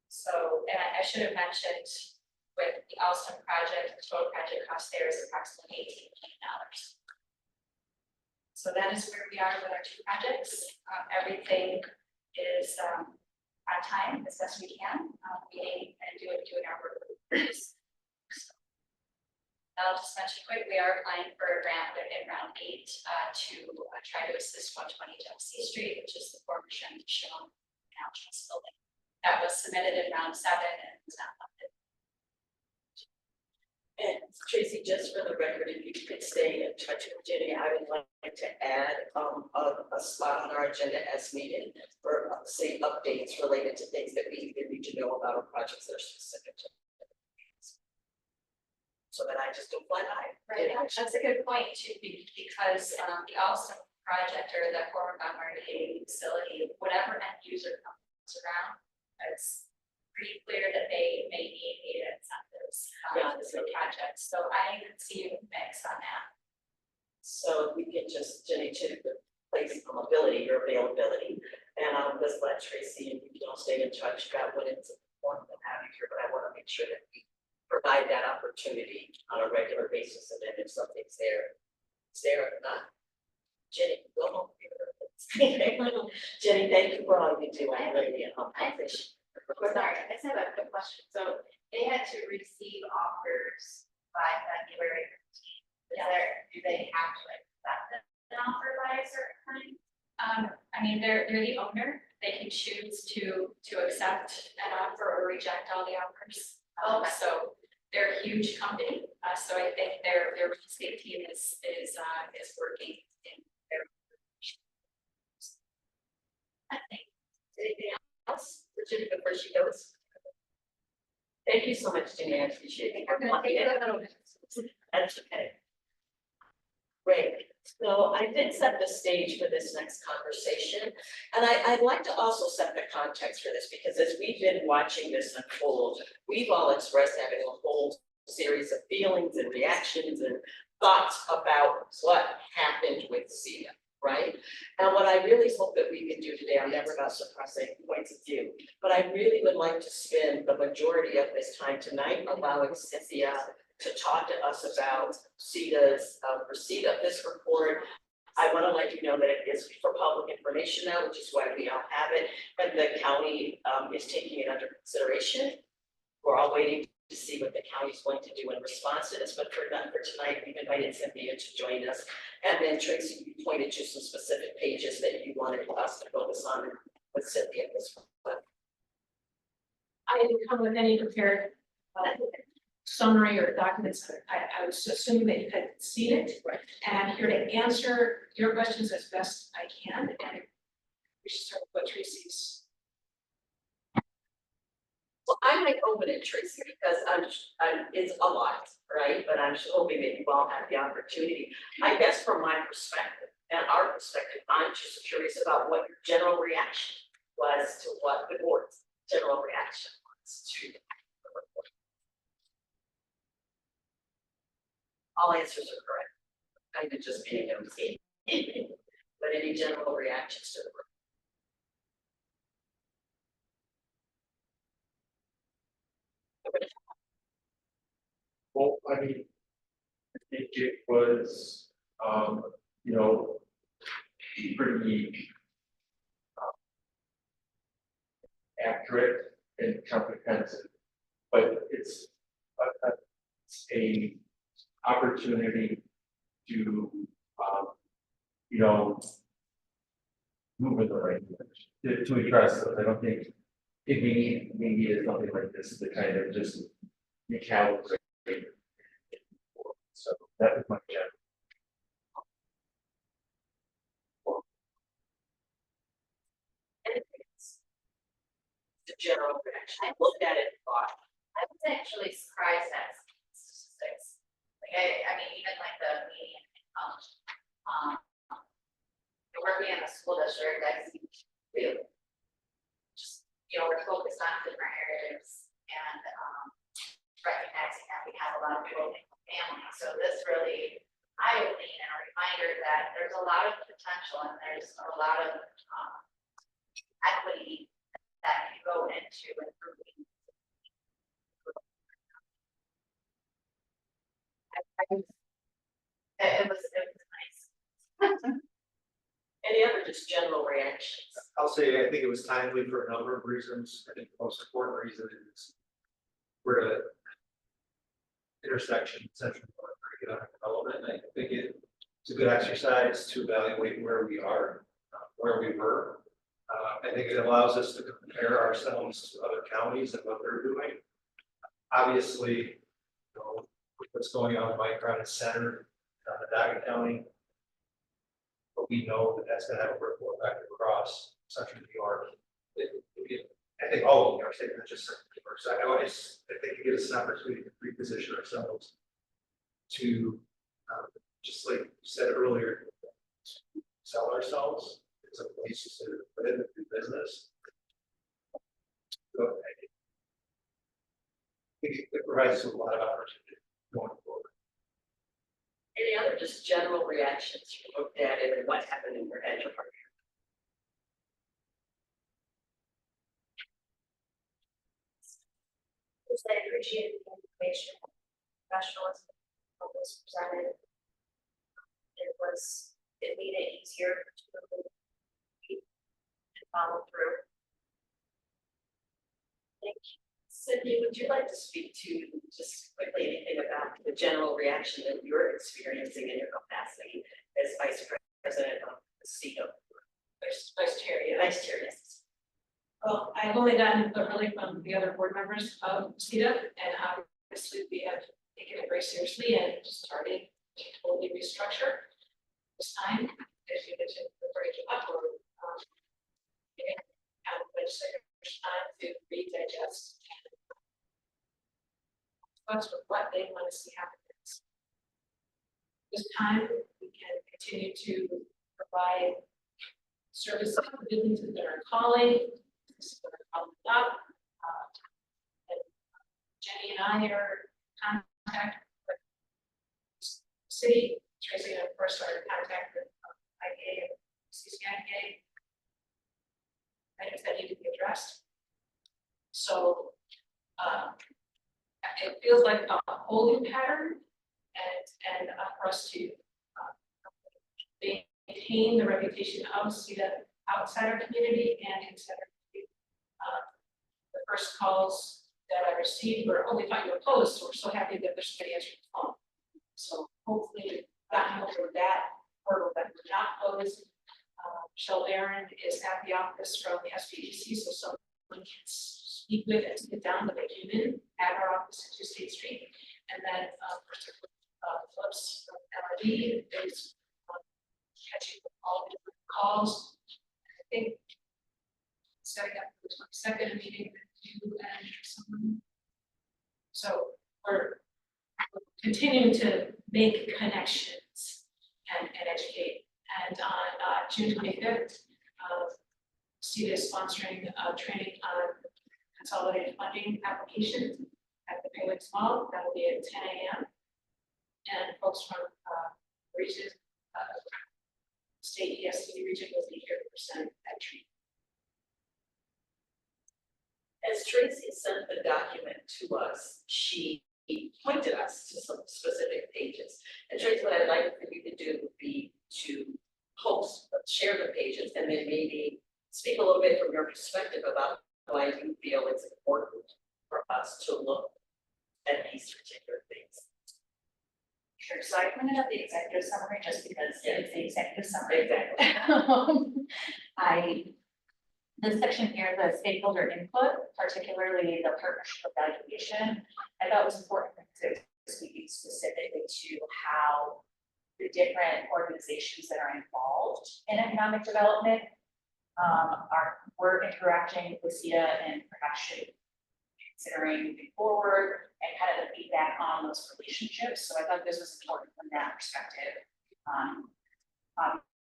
So, and I should have mentioned with the Alstom project, the total project cost there is approximately $18 million. So that is where we are with our two projects. Everything is on time as best we can, meeting and doing our work. I'll just mention quick, we are applying for a grant in round 8 to try to assist 120 Genesee Street, which is the former Shown Now Trust Building. That was submitted in round 7 and is not funded. And Tracy, just for the record, if you could stay in touch with Jenny, I would like to add a spot on our agenda as needed for say updates related to things that we need to know about our projects that are specific to. So that I just don't fly by. Right, that's a good point too, because the Alston project or the former Montmartre facility, whatever end user comes around, it's pretty clear that they may need data incentives for the project. So I can see you mix on that. So we can just, Jenny, to the place of mobility or availability. And I'll just let Tracy and you can all stay in touch about what it's important to have you here, but I want to make sure that we provide that opportunity on a regular basis, and then if something's there, it's there. If not, Jenny, go home. Jenny, thank you for all you do. I really appreciate it. Sorry, I just have a quick question. So they had to receive offers by February 15th. Do they have to accept an offer by a certain time? I mean, they're the owner. They can choose to accept an offer or reject all the offers. So they're a huge company. So I think their real estate team is working in their. I think. Anything else? Jenny, before she goes. Thank you so much, Jenny. I appreciate it. That's okay. Great. So I did set the stage for this next conversation. And I'd like to also set the context for this, because as we've been watching this unfold, we've all expressed having a whole series of feelings and reactions and thoughts about what happened with CEDA, right? And what I really hope that we can do today, I'm never about suppressing points of view, but I really would like to spend the majority of this time tonight allowing Cynthia to talk to us about CEDA's receipt of this report. I want to let you know that it is for public information now, which is why we all have it, and the county is taking it under consideration. We're all waiting to see what the county is going to do in response to this, but for tonight, we've invited Cynthia to join us. And then Tracy, you pointed to some specific pages that you wanted us to focus on with Cynthia as well. I didn't come with any prepared summary or documents. I was assuming that you had seen it. Right. And here to answer your questions as best I can. And we should start with what Tracy's. Well, I might open it, Tracy, because it's a lot, right? But I'm just hoping that you all have the opportunity. I guess from my perspective and our perspective, I'm just curious about what your general reaction was to what the board's general reaction was to the report. All answers are correct. I could just be nosy. But any general reactions to the report? Well, I mean, I think it was, you know, pretty accurate and comprehensive, but it's a opportunity to, you know, move in the right direction to address it. I don't think if we needed something like this to kind of just recalibrate. So that was my general. The general reaction. I looked at it and thought, I was actually surprised at statistics. Like I mean, even like the median income. Working in a school district, I see really just, you know, we're focused on different areas and recognizing that we have a lot of people in the family. So this really eye-opening and a reminder that there's a lot of potential and there's a lot of equity that can go into improving. It was nice. Any other just general reactions? I'll say, I think it was timely for a number of reasons. I think the most important reason is we're at an intersection, central for economic development. And I think it's a good exercise to evaluate where we are, where we were. I think it allows us to compare ourselves to other counties and what they're doing. Obviously, you know, with what's going on in Micron and Center, Onondaga County. But we know that that's gonna have a ripple effect across central New York. I think all of New York State, not just central New York. So I think it gives us an opportunity to reposition ourselves to, just like you said earlier, sell ourselves as a place to put in do business. So I think it provides us with a lot of opportunity going forward. Any other just general reactions you looked at it and what happened in your head? I appreciate the information, professionalism that was presented. It made it easier to follow through. Thank you. Cynthia, would you like to speak to just quickly anything about the general reaction that you're experiencing in your capacity as vice president of the CEDA? Vice Chair, yeah. Vice chair, yes. Well, I've only gotten input really from the other board members of CEDA, and obviously we have taken it very seriously and just started to totally restructure. This time, as you mentioned, the breaking up or giving legislators time to redigest and what they want to see happen next. This time, we can continue to provide services to businesses that are calling, businesses that are calling up. And Jenny and I are in contact with the city. Tracy and I first started contact with IPA and CCIPA. Items that need to be addressed. So it feels like a holding pattern, and for us to maintain the reputation of CEDA outside our community and inside our community. The first calls that I received were, "Oh, we thought you were closed, so we're so happy that there's somebody answering the phone." So hopefully we've gotten over that hurdle that we're not closed. Michelle Aaron is at the office from the SPDC, so someone can speak with and sit down, but they came in at our office at 2 State Street. And then Phillips from LRD is catching all the different calls. I think setting up the 22nd meeting with you and someone. So we're continuing to make connections and educate. And on June 25th, CEDA is sponsoring a training on consolidated funding applications at the Paylix Mall. That will be at 10 a.m. And folks from region, state ESD region will be here to present that training. As Tracy sent the document to us, she pointed us to some specific pages. And Tracy, what I'd like for you to do would be to share the pages, and then maybe speak a little bit from your perspective about why you feel it's important for us to look at these particular things. Sure, so I printed out the executive summary just because it's the executive summary. Exactly. This section here, the stakeholder input, particularly the partnership evaluation, I thought was important to speak specifically to how the different organizations that are involved in economic development we're interacting with CEDA and perhaps should considering moving forward and kind of the feedback on those relationships. So I thought this was important from that perspective.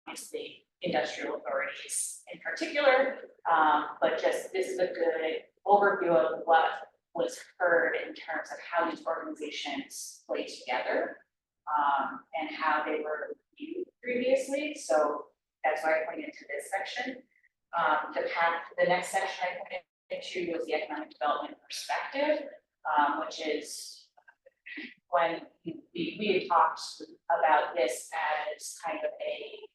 Obviously, industrial authorities in particular, but just this is a good overview of what was heard in terms of how these organizations play together and how they were viewed previously. So that's why I pointed to this section. The next section I pointed to was the economic development perspective, which is when we had talked about this as kind of a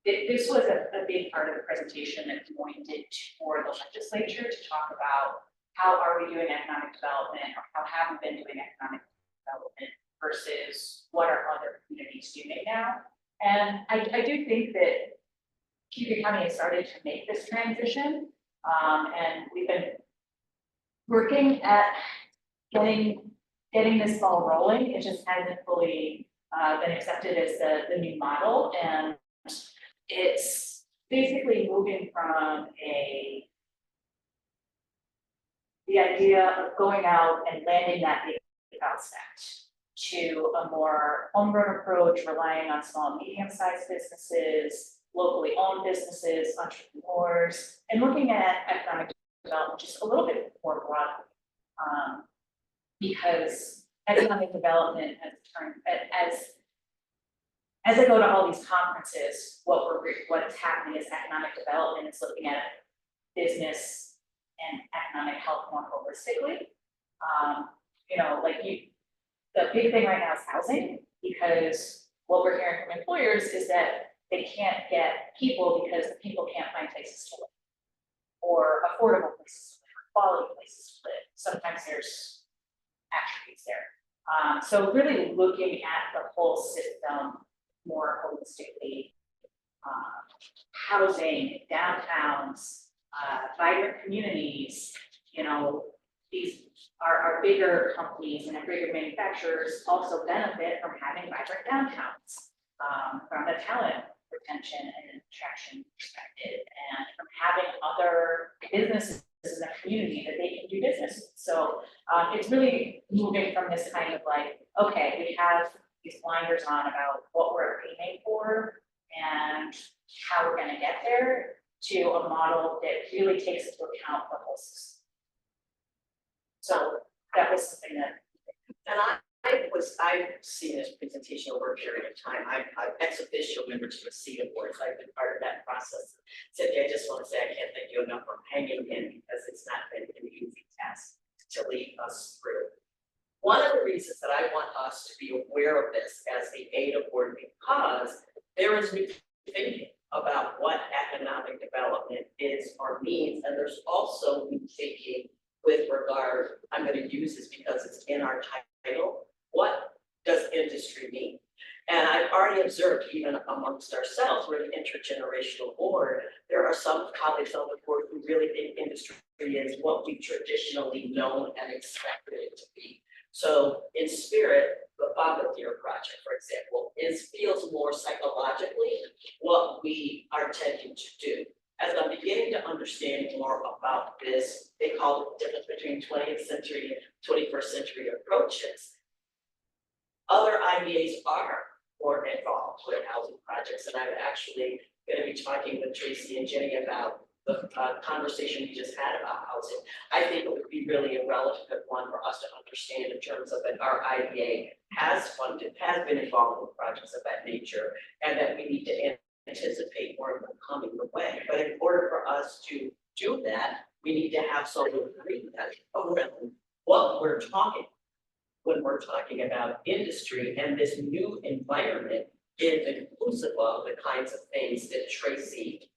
This was a big part of the presentation that Camoin did for the legislature to talk about how are we doing economic development, or how have we been doing economic development versus what are other communities doing now. And I do think that Cuyahoga County has started to make this transition, and we've been working at getting this ball rolling. It just hasn't fully been accepted as the new model, and it's basically moving from the idea of going out and landing that big prospect to a more homegrown approach, relying on small and medium-sized businesses, locally owned businesses, entrepreneurs, and looking at economic development just a little bit more broadly. Because economic development has turned, as I go to all these conferences, what's happening is economic development is looking at business and economic health more holistically. The big thing right now is housing, because what we're hearing from employers is that they can't get people because the people can't find places to live, or affordable places to live, or quality places to live. Sometimes there's attributes there. So really looking at the whole system more holistically, housing, downtowns, vibrant communities, these are bigger companies and bigger manufacturers also benefit from having vibrant downtowns, from a talent retention and attraction perspective, and from having other businesses in the community that they can do business with. So it's really moving from this kind of like, okay, we have these blinders on about what we're aiming for and how we're going to get there, to a model that really takes into account the whole system. So that was something that, And I've seen this presentation over a period of time. I'm ex officio member to the CEDA board, so I've been part of that process. Cynthia, I just want to say I can't thank you enough for hanging in, because it's not been an easy task to lead us through. One of the reasons that I want us to be aware of this as the ADA board, because there is new thinking about what economic development is or means, and there's also new thinking with regard, I'm going to use this because it's in our title, what does industry mean? And I've already observed, even amongst ourselves, we're an intergenerational board, there are some colleagues on the board who really think industry is what we've traditionally known and expected it to be. So in spirit, the volunteer project, for example, feels more psychologically what we are tending to do. As I'm beginning to understand more about this, they call it the difference between 20th century and 21st century approaches. Other IBAs are more involved with housing projects, and I'm actually going to be talking with Tracy and Jenny about the conversation we just had about housing. I think it would be really a relevant one for us to understand in terms of that our IBA has been involved with projects of that nature, and that we need to anticipate more of them coming the way. But in order for us to do that, we need to have some agreement around what we're talking when we're talking about industry, and this new environment is inclusive of the kinds of things that Tracy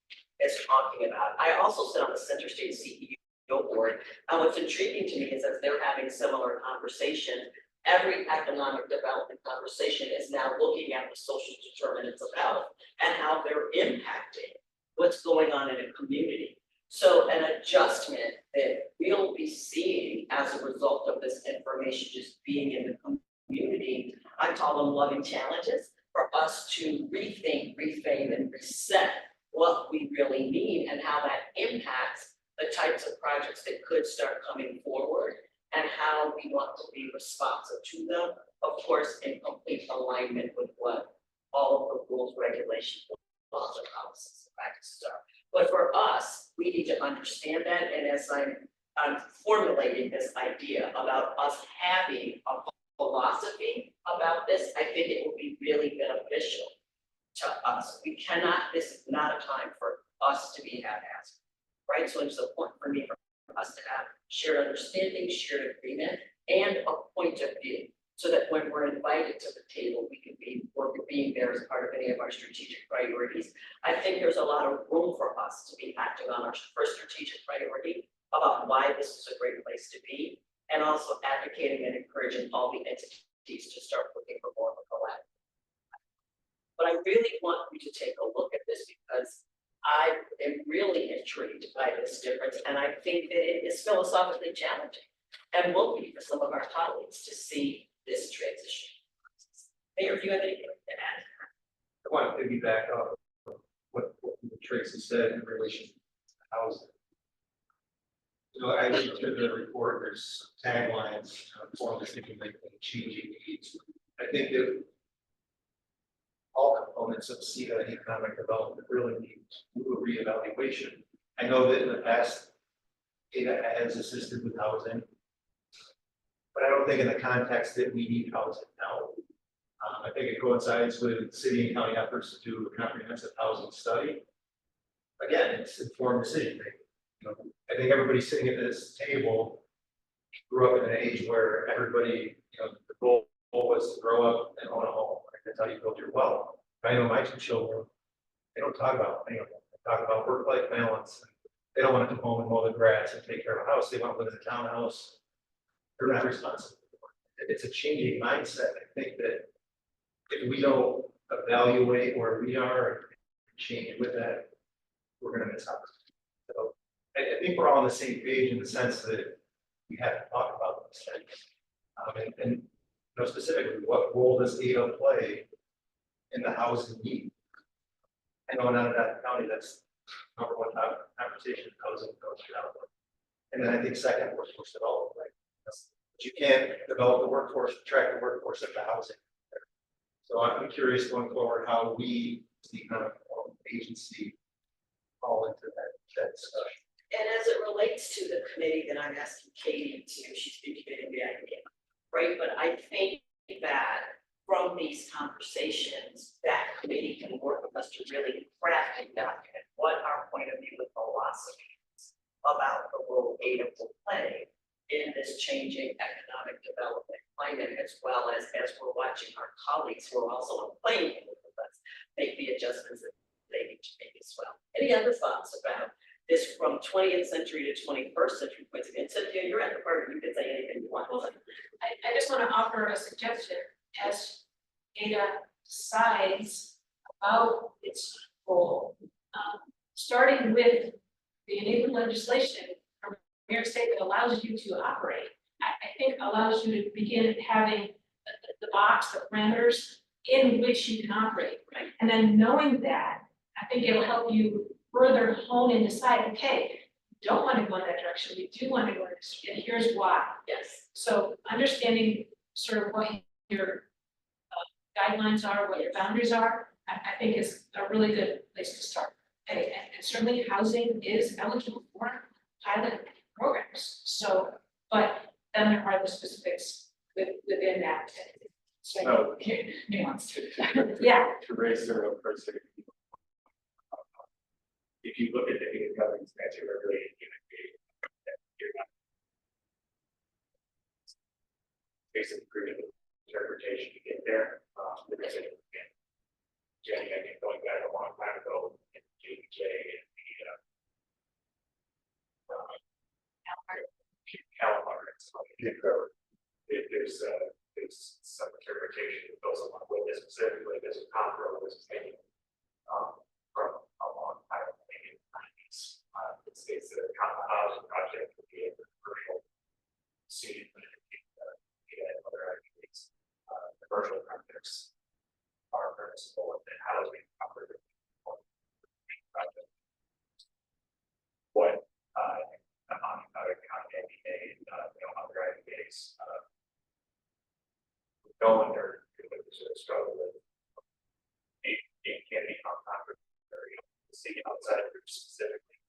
is talking about. I also sit on the Center State CEO board, and what's intriguing to me is as they're having similar conversations, every economic development conversation is now looking at the social determinants of health and how they're impacting what's going on in a community. So an adjustment that we'll be seeing as a result of this information just being in the community, I call them loving challenges for us to rethink, reframe, and reset what we really need and how that impacts the types of projects that could start coming forward and how we want to be responsive to them, of course, in complete alignment with what all of the rules, regulations, laws, and policies and practices are. But for us, we need to understand that, and as I'm formulating this idea about us having a philosophy about this, I think it will be really beneficial to us. We cannot, this is not a time for us to be haphazard, right? So it's important for me, for us to have shared understanding, shared agreement, and a point of view, so that when we're invited to the table, we can be being there as part of any of our strategic priorities. I think there's a lot of room for us to be acting on our first strategic priority about why this is a great place to be, and also advocating and encouraging all the entities to start looking for more of a collaborative. But I really want you to take a look at this because I am really intrigued by this difference, and I think that it is philosophically challenging and will be for some of our colleagues to see this transition. Mayor, do you have anything to add? I want to piggyback off of what Tracy said in relation to housing. I looked through the report, there's taglines, form the stimulating changing needs. I think that all components of CEDA and economic development really need to do a reevaluation. I know that in the past, CEDA has assisted with housing, but I don't think in the context that we need housing now. I think it coincides with city and county efforts to do a comprehensive housing study. Again, it's informed decision making. I think everybody sitting at this table grew up in an age where everybody, the goal was to grow up and own a home. That's how you build your wealth. I know my two children, they don't talk about any of them. They talk about work-life balance. They don't want to come home and mow the grass and take care of a house. They want to live in a townhouse. They're not responsible for it. It's a changing mindset. I think that if we don't evaluate where we are and change with that, we're going to miss out. So I think we're all on the same page in the sense that we have to talk about those things. And specifically, what role does ADA play in the housing need? I know in Onondaga County, that's number one conversation, housing goes down. And then I think second, workforce development, right? But you can't develop the workforce, attract the workforce if the housing. So I'm curious going forward how we, the kind of agency, fall into that discussion. And as it relates to the committee, then I'm asking Katie to, she's been committing the idea, right? But I think that from these conversations, that committee can work with us to really craft a document, what our point of view and philosophy is about the role ADA will play in this changing economic development climate, as well as we're watching our colleagues who are also on the playing field with us make the adjustments that they need to make as well. Any other thoughts about this from 20th century to 21st century points of view? And Cynthia, you're at the part, you can say anything you want. Well, I just want to offer a suggestion as ADA decides about its role, starting with the enabling legislation from New York State that allows you to operate. I think allows you to begin having the box, the parameters in which you can operate. Right. And then knowing that, I think it'll help you further hone and decide, okay, we don't want to go in that direction, we do want to go in this, and here's why. Yes. So understanding sort of what your guidelines are, what your boundaries are, I think is a really good place to start. And certainly housing is eligible for pilot programs. So, but then there are the specifics within that. So No. nuanced. Yeah. To raise their own person. If you look at the data governance statute, we're really you're not basic critical interpretation to get there. Because Jenny, I think going back a long time ago in JJ and the Camoin, there's some interpretation that goes along with this, specifically there's a comparable this is taken from a long time maybe in the 90s. It states that a common housing project would be a commercial city and other activities. Commercial projects are permissible in housing operated project. What other county other activities go under struggle with it can become controversial. The city outside of groups specifically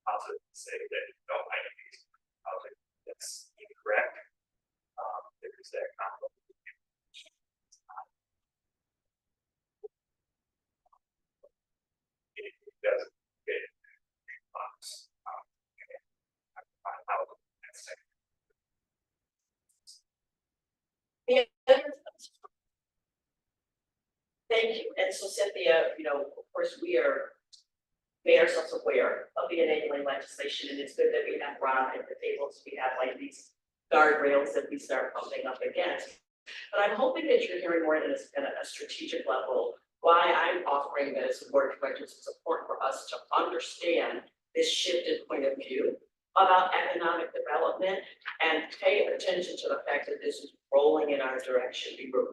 also say that no activities housing that's incorrect. There is that conflict. It doesn't fit box. The other And so Cynthia, of course, we are made ourselves aware of the enabling legislation, and it's good that we have Rob at the table, so we have like these guardrails that we start bumping up against. But I'm hoping that you're hearing more than a strategic level, why I'm offering this board of directors is important for us to understand this shifted point of view about economic development and pay attention to the fact that this is rolling in our direction.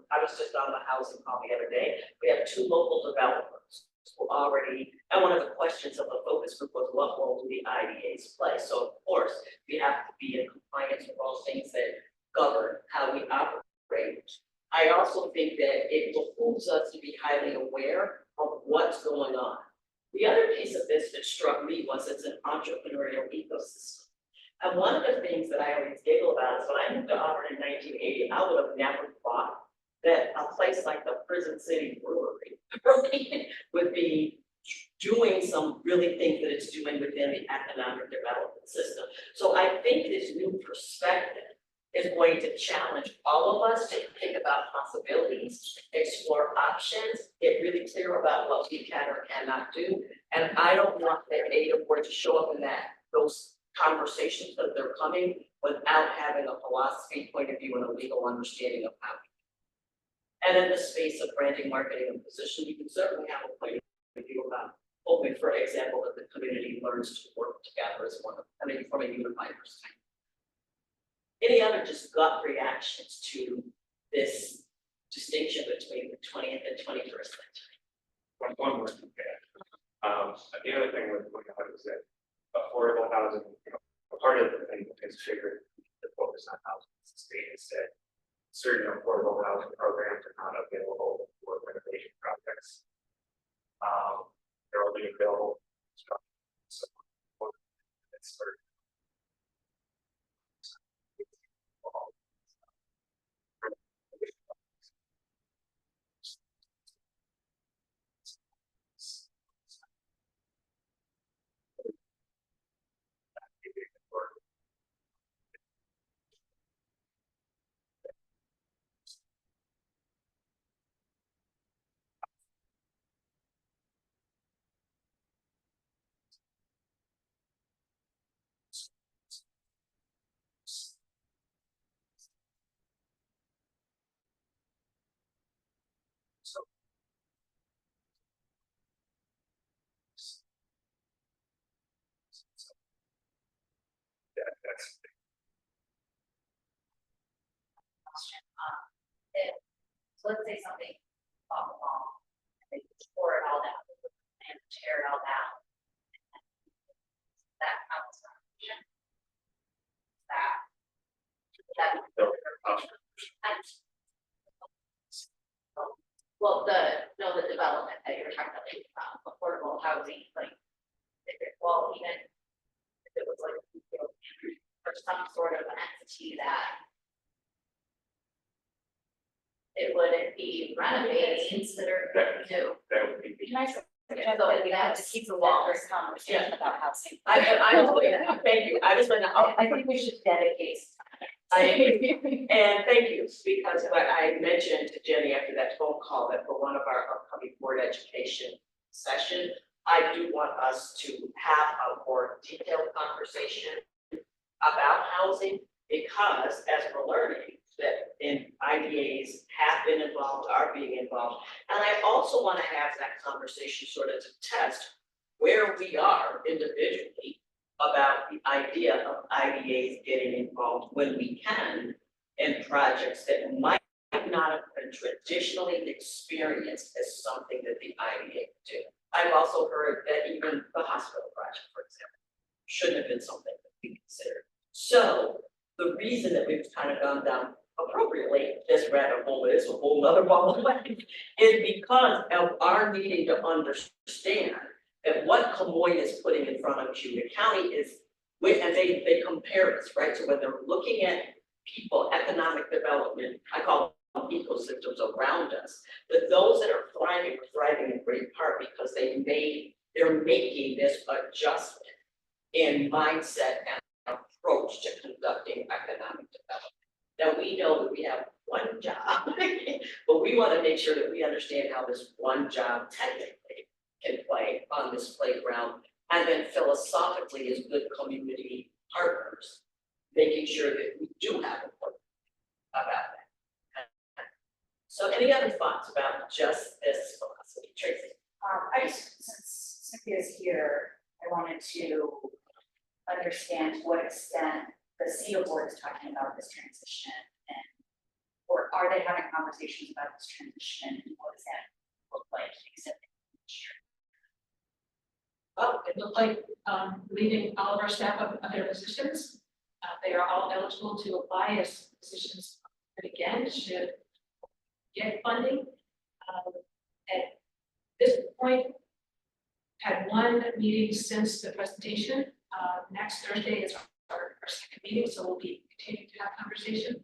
I was just on the housing call the other day. We have 2 local developers who already, and one of the questions of the focus group was what role do the IDAs play? So of course, we have to be in compliance with all things that govern how we operate. I also think that it behooves us to be highly aware of what's going on. The other piece of this that struck me was it's an entrepreneurial ecosystem. And one of the things that I always giggle about is when I moved to Auburn in 1980, I would have never thought that a place like the Prison City Brewery would be doing some really things that it's doing within the economic development system. So I think this new perspective is going to challenge all of us to think about possibilities, explore options, get really clear about what we can or cannot do. And I don't want the ADA board to show up in those conversations that they're coming without having a philosophy, point of view, and a legal understanding of how. And in the space of branding, marketing, and position, you can certainly have a point of view about hoping, for example, that the community learns to work together as one, from a unified perspective. Any other just gut reactions to this distinction between the 20th and 21st century? One more thing. The other thing with looking at is that affordable housing, a part of the thing that is figured to focus on housing is the state has said certain affordable housing programs are not available for renovation projects. They're only available for construction. So it's sort of that's So let's say something off the wall, and they tore it all down and tear it all down. That counts. That. Well, the development that you're talking about, affordable housing, like, well, even if it was like, or some sort of entity that it wouldn't be renovating, considered new. that would be. Can I say, we have to keep the walls conversation about housing. I was going to, thank you. I was going to. I think we should dedicate. And thank you, because what I mentioned to Jenny after that phone call, that for one of our upcoming board education session, I do want us to have a more detailed conversation about housing, because as we're learning that in IDAs have been involved, are being involved. And I also want to have that conversation sort of to test where we are individually about the idea of IDAs getting involved when we can in projects that might not have been traditionally experienced as something that the IDA would do. I've also heard that even the hospital project, for example, shouldn't have been something that we considered. So the reason that we've kind of gone down appropriately this rabbit hole is a whole other ball of wax, is because of our needing to understand that what Camoin is putting in front of you, the county is, and they compare us, right? So when they're looking at people, economic development, I call them ecosystems around us, that those that are thriving in great part because they're making this adjustment in mindset and approach to conducting economic development. Now we know that we have one job. But we want to make sure that we understand how this one job technically can play on this playground. And then philosophically, as good community partners, making sure that we do have a plan about that. So any other thoughts about just this philosophy, Tracy? I just, since Cynthia's here, I wanted to understand to what extent the CEDA board is talking about this transition and, or are they having conversations about this transition and what does that look like except Well, it looked like, leaving all of our staff of their positions. They are all eligible to apply as positions, and again, should get funding. At this point, had one meeting since the presentation. Next Thursday is our second meeting, so we'll be continuing to have conversation.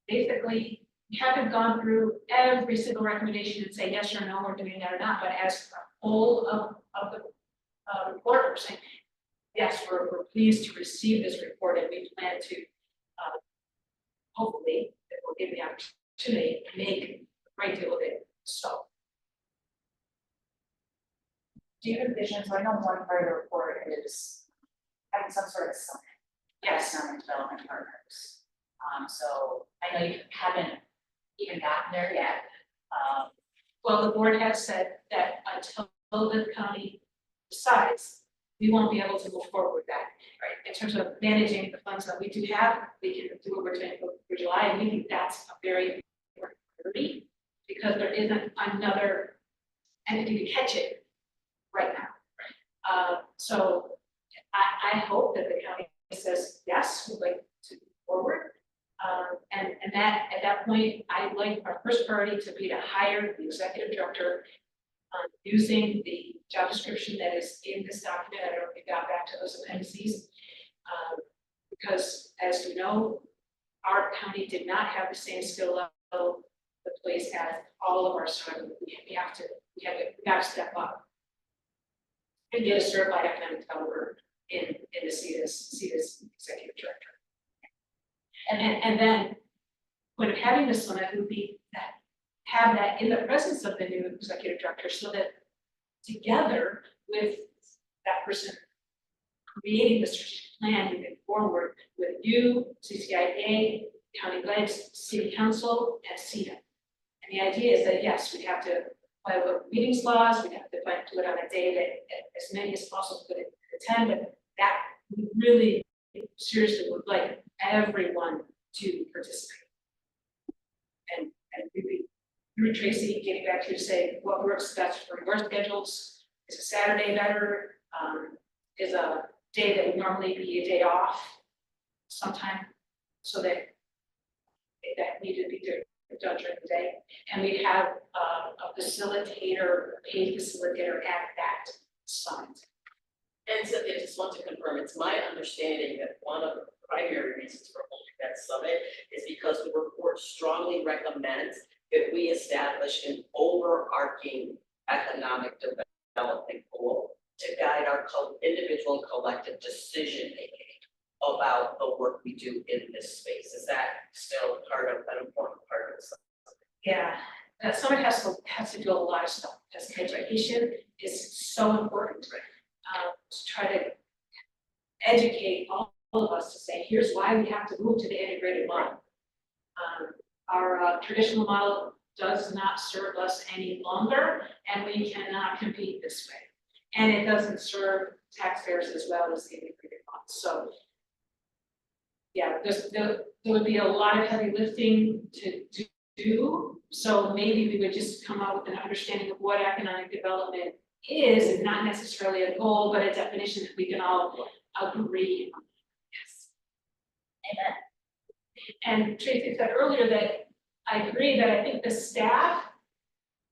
Basically, we haven't gone through every single recommendation and say yes or no, we're doing that or not, but as a whole of the report, we're saying, yes, we're pleased to receive this report and we plan to, hopefully, if we're given the opportunity, make a great deal of it. So, do you envision, so I know one part of the report is having some sort of summit. yes, Economic development partners. So I know you haven't even gotten there yet. well, the board has said that until the county decides, we won't be able to move forward with that. Right. In terms of managing the funds that we do have, we can do what we're doing for July, and we think that's a very important priority because there isn't another entity to catch it right now. So I hope that the county says, yes, we'd like to move forward. And that, at that point, I'd like our first priority to be to hire the executive director using the job description that is in this document. I don't know if we got back to those appendices. Because as you know, our county did not have the same skill level the place as all of our staff. We have to step up and get a certified economic developer in the CEDA's executive director. And then when having this summit would be that have that in the presence of the new executive director so that together with that person creating the strategic plan moving forward with you, CCIA, county legs, city council, and CEDA. And the idea is that yes, we have to apply local meetings laws, we have to do it on a day that as many as possible could attend, but that we really seriously would like everyone to participate. And we through Tracy, getting back to you to say what works best for your schedules. Is a Saturday better? Is a day that would normally be a day off sometime so that needed to be done during the day. And we have a facilitator, a paid facilitator at that summit. And so I just want to confirm, it's my understanding that one of the primary reasons for holding that summit is because the report strongly recommends that we establish an overarching economic development goal to guide our individual and collective decision making about the work we do in this space. Is that still an important part of the summit? Yeah, that summit has to do a lot of stuff, because education is so important. To try to educate all of us to say, here's why we have to move to the integrated model. Our traditional model does not serve us any longer, and we cannot compete this way. And it doesn't serve taxpayers as well as the integrated model. So, yeah, there would be a lot of heavy lifting to do. So maybe we would just come up with an understanding of what economic development is, and not necessarily a goal, but a definition that we can all agree on. Yes. Amen. And Tracy said earlier that I agree that I think the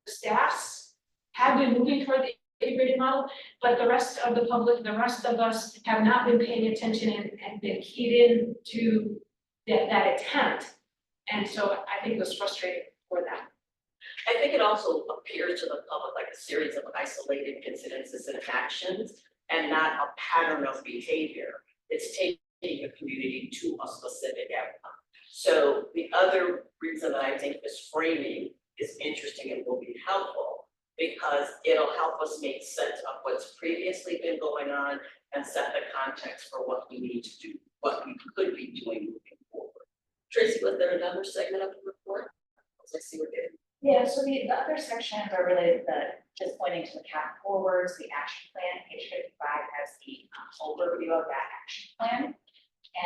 staffs have been moving toward the integrated model, but the rest of the public, the rest of us have not been paying attention and been keyed in to that attempt. And so I think it was frustrating for them. I think it also appears to the public like a series of isolated incidences and actions and not a pattern of behavior. It's taking the community to a specific outcome. So the other reason that I think this framing is interesting and will be helpful, because it'll help us make sense of what's previously been going on and set the context for what we need to do, what we could be doing moving forward. Tracy, was there another segment of the report? As I see we're getting. Yeah, so the other sections are related to just pointing to the path forwards, the action plan. Page 55 has the overview of that action plan.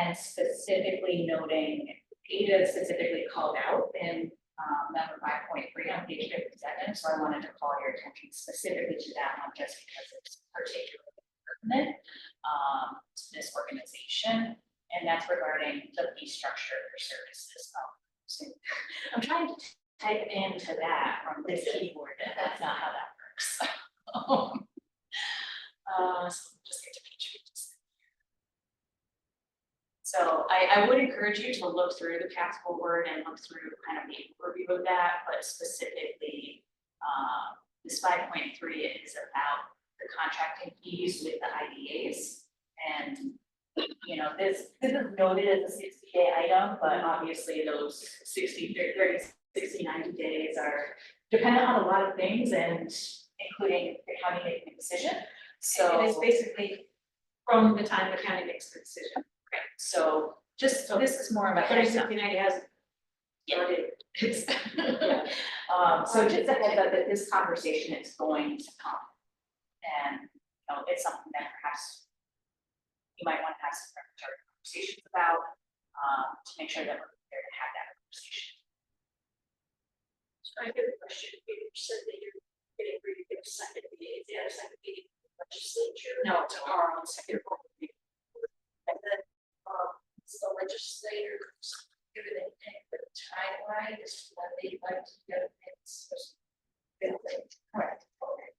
And specifically noting, CEDA specifically called out in number 5.3 on page 57. So I wanted to call your attention specifically to that one, just because it's particularly pertinent to this organization. And that's regarding the fee structure for services. So I'm trying to type into that from this keyboard, and that's not how that works. So just get to page 57. So I would encourage you to look through the path forward and look through kind of the overview of that, but specifically, this 5.3 is about the contracting fees with the IDAs. And, you know, this is noted as a 60-day item, but obviously those 60, 30, 60, 90 days are dependent on a lot of things, and including the county making a decision. So It is basically from the time the county makes the decision. So just, so this is more of a Thirty, heads up. 60, 90 has. It's so just a heads up that this conversation is going to come. And, you know, it's something that perhaps you might want to have some preparatory conversations about, to make sure that we're prepared to have that conversation. So I have a question. You said that you're getting ready to get a second meeting. Is there a second meeting in the legislature? No, tomorrow on second board meeting. And then, is the legislator given any timeline as to when they'd like to get it? Correct. Okay.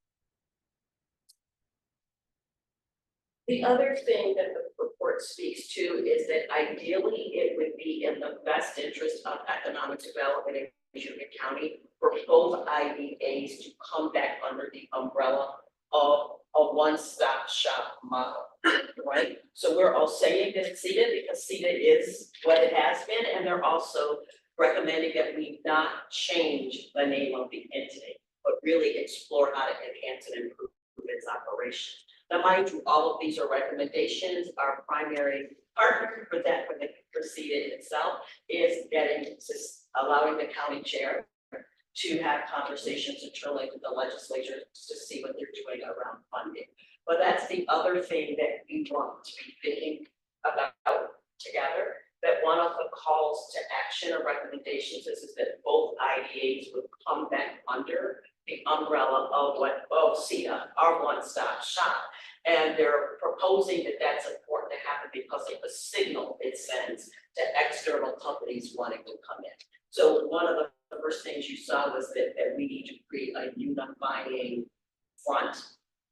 The other thing that the report speaks to is that ideally it would be in the best interest of economic development in Union County for both IDAs to come back under the umbrella of a one-stop shop model, right? So we're all saying that it's CEDA because CEDA is what it has been, and they're also recommending that we not change the name of the entity, but really explore how to enhance and improve its operations. Now, mind you, all of these are recommendations. Our primary partner for that, for CEDA itself, is allowing the county chair to have conversations internally with the legislature to see what they're doing around funding. But that's the other thing that we want to be thinking about together, that one of the calls to action or recommendations is that both IDAs would come back under the umbrella of CEDA, our one-stop shop. And they're proposing that that's important to happen because of the signal it sends to external companies wanting to come in. So one of the first things you saw was that we need to create a unifying front.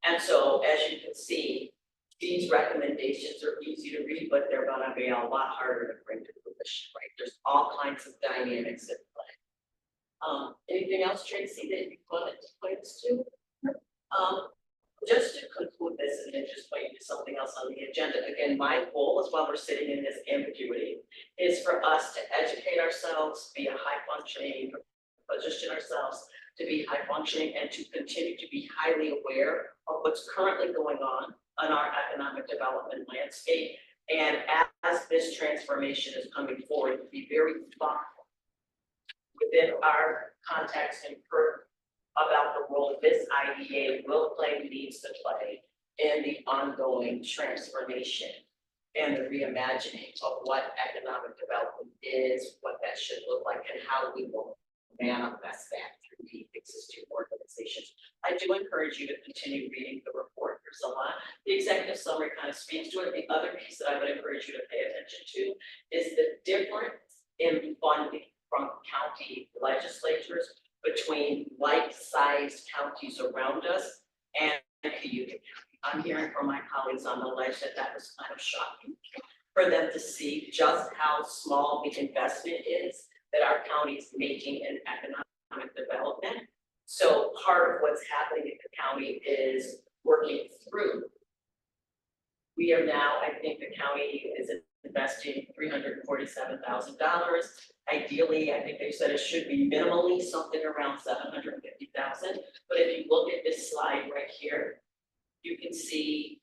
And so as you can see, these recommendations are easy to read, but they're gonna be a lot harder to bring to fruition, right? There's all kinds of dynamics at play. Anything else, Tracy, that you wanted to point us to? Just to conclude this and then just point you to something else on the agenda. Again, my goal is, while we're sitting in this ambiguity, is for us to educate ourselves, be a high functioning, position ourselves to be high functioning, and to continue to be highly aware of what's currently going on our economic development landscape. And as this transformation is coming forward, to be very thoughtful within our context and about the role this IDA will play, needs to play in the ongoing transformation and the reimagining of what economic development is, what that should look like, and how we will manifest that through the existing organizations. I do encourage you to continue reading the report. There's a lot. The executive summary kind of speaks to it. The other piece that I would encourage you to pay attention to is the difference in funding from county legislatures between like-sized counties around us and Cayuga County. I'm hearing from my colleagues on the ledge that was kind of shocking for them to see just how small the investment is that our county is making in economic development. So part of what's happening in the county is working through. We are now, I think the county is in investing $347,000. Ideally, I think they said it should be minimally something around $750,000. But if you look at this slide right here, you can see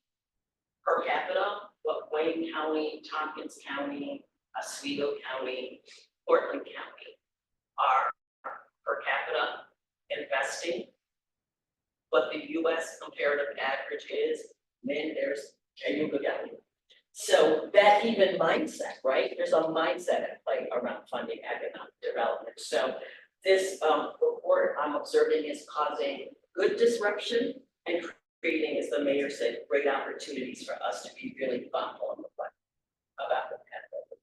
per capita, what Wayne County, Tompkins County, Oswego County, Portland County are per capita investing. What the US comparative average is, then there's Cayuga County. So that even mindset, right? There's a mindset at play around funding economic development. So this report I'm observing is causing good disruption and creating, as the mayor said, great opportunities for us to be really thoughtful and reflect about the path.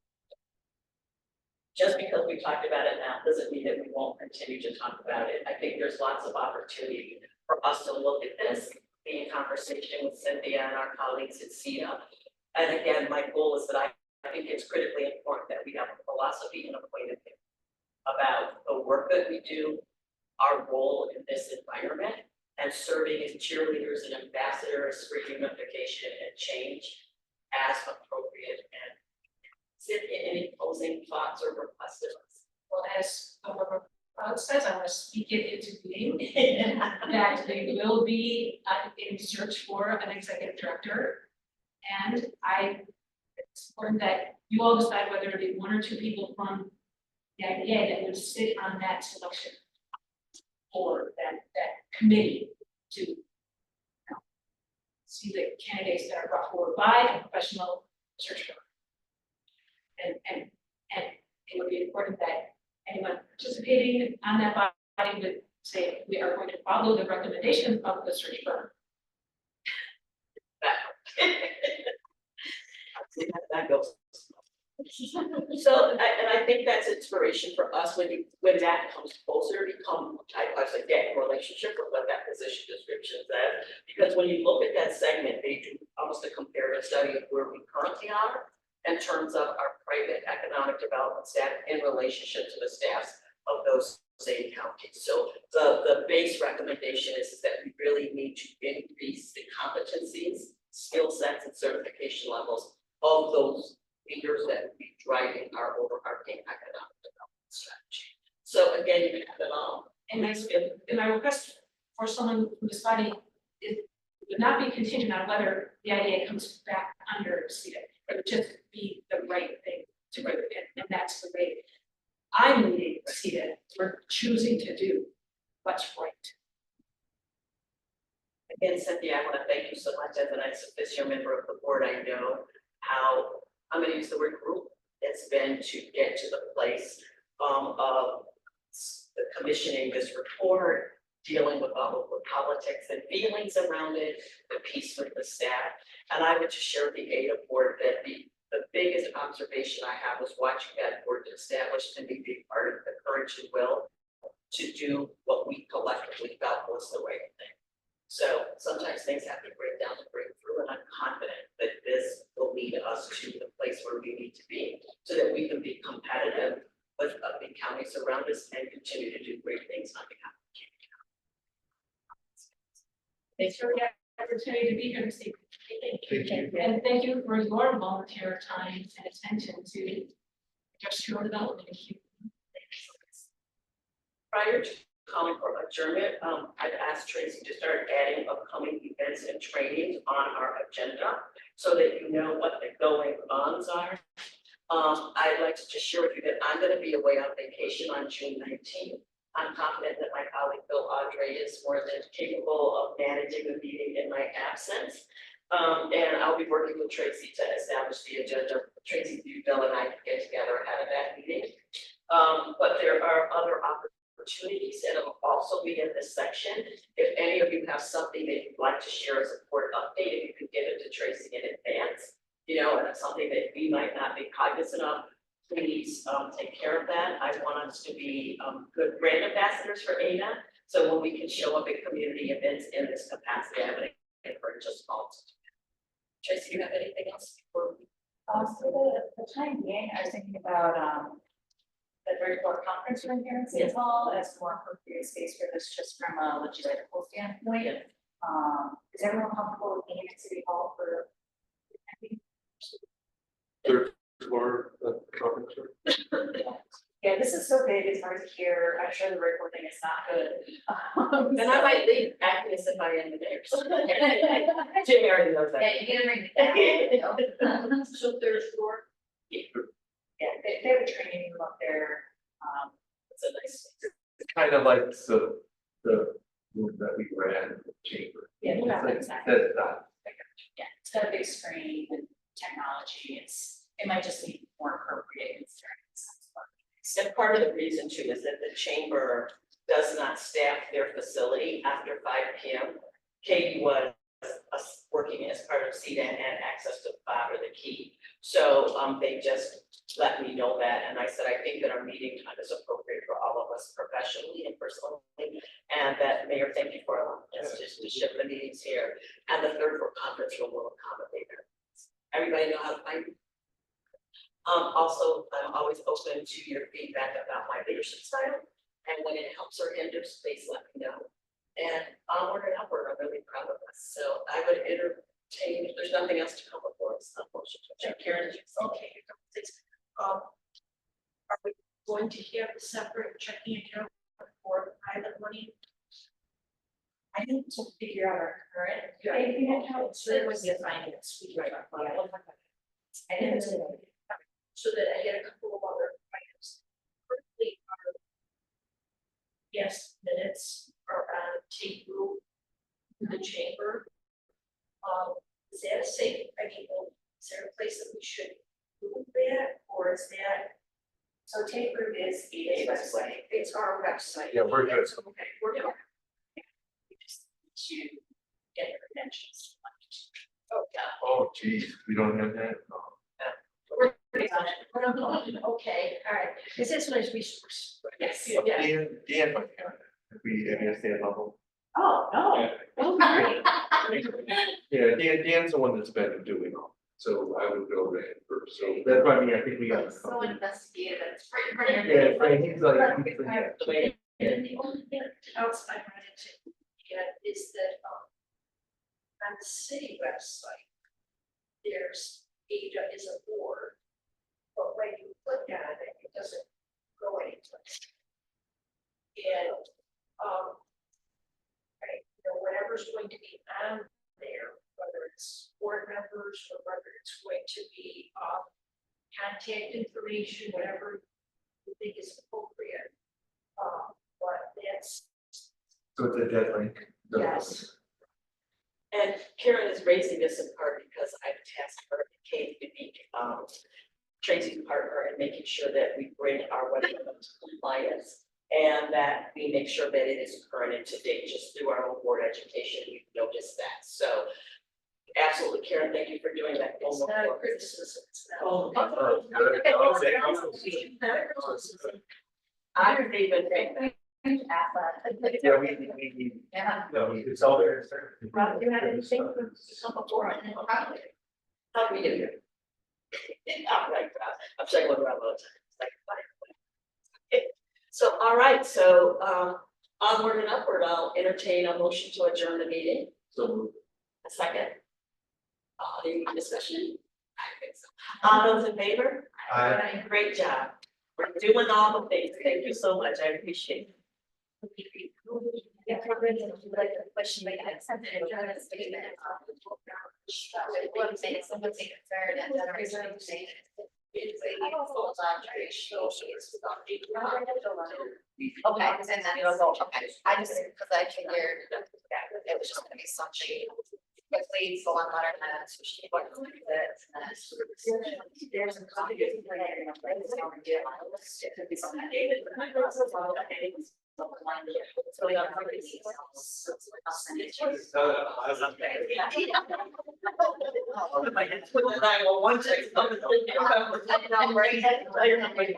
Just because we talked about it now doesn't mean that we won't continue to talk about it. I think there's lots of opportunity for us to look at this, be in conversation with Cynthia and our colleagues at CEDA. And again, my goal is that I think it's critically important that we have a philosophy and a point of view about the work that we do, our role in this environment, and serving as cheerleaders and ambassadors for unification and change as appropriate. And Cynthia, any closing thoughts or requests of us? Well, as Rod says, I want to speak it into being that they will be in search for an executive director. And it's important that you all decide whether it be one or two people from the IDA that would sit on that selection or that committee to see the candidates that are brought forward by a professional search firm. And it would be important that anyone participating on that body would say, we are going to follow the recommendations of the search firm. That goes. So, and I think that's inspiration for us when that comes closer, become, I say, get a relationship with what that position description says. Because when you look at that segment, they do almost a comparative study of where we currently are in terms of our private economic development staff in relationship to the staffs of those same counties. So the base recommendation is that we really need to increase the competencies, skill sets, and certification levels of those leaders that will be driving our overarching economic development strategy. So again, you can have it all. And my request for someone from this body is would not be contingent on whether the idea comes back under CEDA. It would just be the right thing to do, and that's the way I'm leading CEDA. We're choosing to do what's right. Again, Cynthia, I want to thank you so much. As an ex-officio member of the board, I know how, I'm going to use the word group, it's been to get to the place of the commissioning this report, dealing with all of the politics and feelings around it, the piece with the staff. And I would just share with the ADA board that the biggest observation I have was watching that board establish and be part of the courage and will to do what we collectively felt was the right thing. So sometimes things have to break down to break through, and I'm confident that this will lead us to the place where we need to be so that we can be competitive with the counties around us and continue to do great things on behalf of the county. Thanks for the opportunity to be here this evening. Thank you. And thank you for your volunteer time and attention to industrial development issue. Prior to calling for adjournment, I've asked Tracy to start adding upcoming events and trainings on our agenda so that you know what the going-ons are. I'd like to just share with you that I'm going to be away on vacation on June 19th. I'm confident that my colleague Bill Andre is more than capable of managing the meeting in my absence. And I'll be working with Tracy to establish the agenda. Tracy, Bill, and I can get together ahead of that meeting. But there are other opportunities that will also be in this section. If any of you have something that you'd like to share as a board update, if you could give it to Tracy in advance, you know, and it's something that we might not be cognizant of, please take care of that. I want us to be good brand ambassadors for ADA. So when we can show up at community events in this capacity, I would encourage us all to do that. Tracy, do you have anything else before we? So the time being, I was thinking about the virtual conference room here in City Hall as more appropriate space for this, just from a logistical standpoint. Is everyone comfortable with being in City Hall for? for the conference room? Yeah, this is so big, it's hard to hear, I'm sure the recording is not good. And I might leave after this if I end the day. Jimmy already knows that. Yeah, you can bring it down. So third floor, Yeah, they have a training room up there, It's a nice. It's kind of like the room that we ran in the chamber. yeah, It's yeah, like, exactly. that's not, Yeah, it's got a big screen and technology, it might just be more appropriate in certain sense. And part of the reason too is that the chamber does not staff their facility after 5 p.m. Katie was working as part of CEDA and had access to the fob or the key. So they just let me know that, and I said, I think that our meeting time is appropriate for all of us professionally and personally. And that, Mayor, thank you for allowing us to shift the meetings here, and the third floor conference room will accommodate that. Everybody know how to find me? Also, I'm always open to your feedback about my leadership style, and when it helps or hinders, please let me know. And onward and upward, I'm really proud of us, so I would entertain, if there's nothing else to come before us, I'll motion to adjourn. Karen, did you say? okay, are we going to have a separate checking account for private money? I need to figure out our current Yeah. banking account. So there was the finance, we talked about Yeah. that. I didn't know. So that I had a couple of other items. Currently, our yes, minutes are on tape room in the chamber. Is that a safe, I mean, is there a place that we should move that, or is that? So tape room is a website. It's our website. Yeah, we're good. Okay, we're good. We just need to get the credentials. Okay. oh geez, we don't have that. No. Okay, all right, this is nice resource. Yes. Yeah. Dan might have it, if we, I guess, Dan level. Oh, no. Oh, great. Yeah, Dan's the one that's been doing all, so I would go to him first, so that's why I think we got. It's so investigative, it's pretty. Yeah, Frank, he's like, yeah. The way And the only thing else I wanted to get is that, on the city website, there's CEDA is a board, but when you click on it, it doesn't go anyplace. And, whatever's going to be on there, whether it's board members or whether it's going to be, contact information, whatever you think is appropriate. But that's, So it's a dead link. yes. And Karen is raising this in part because I've tasked her, Kate, to be Tracy's partner in making sure that we bring our website up to compliance. And that we make sure that it is current and to date, just through our own board education, we've noticed that, so. Absolutely, Karen, thank you for doing that. It's not a criticism, it's not. Oh, Good. I've even think. Yeah, we, Yeah. no, it's all there. Rob, you have anything to come before? And then probably. How do we do here? I'm like, I'm saying what around all the time. It's like, fine. Okay. So, all right, so, onward and upward, I'll entertain a motion to adjourn the meeting. So. A second. Any discussion? I think so. All those in favor? Aye. Great job. We're doing all the things. Thank you so much. I appreciate it. Yeah, like a question, like I sent it in a statement. One thing, someone's concerned and then reason saying. It's a full laundry, so it's not deep. Okay, and then it'll go, okay, I just, because I figured it was just gonna be something. Quickly, full on letterhead, so she went through it, and then there's a copy of it. It could be something that David. It's really on purpose. I'll send it to you. If I had to put the 911 check, I'm gonna think about it. I know, right? You're not ready.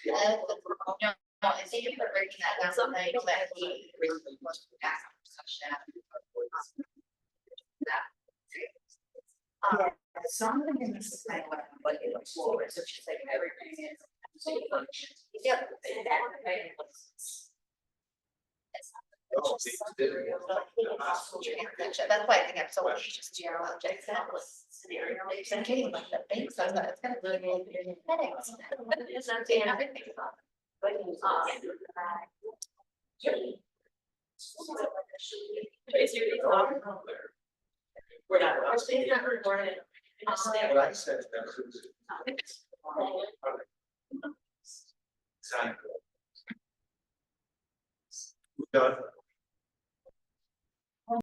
Yeah. No, I think if we're breaking that down, something that we. So I'm thinking this is kind of like, it looks forward, so she's like, everything is. Yep. That's why I think I'm so anxious to your object. Scenario. I'm getting like the banks, so it's gonna really be headaches. It's not saying everything. Tracy, we're not. It's not recorded. What I said, that's. Sign. Done.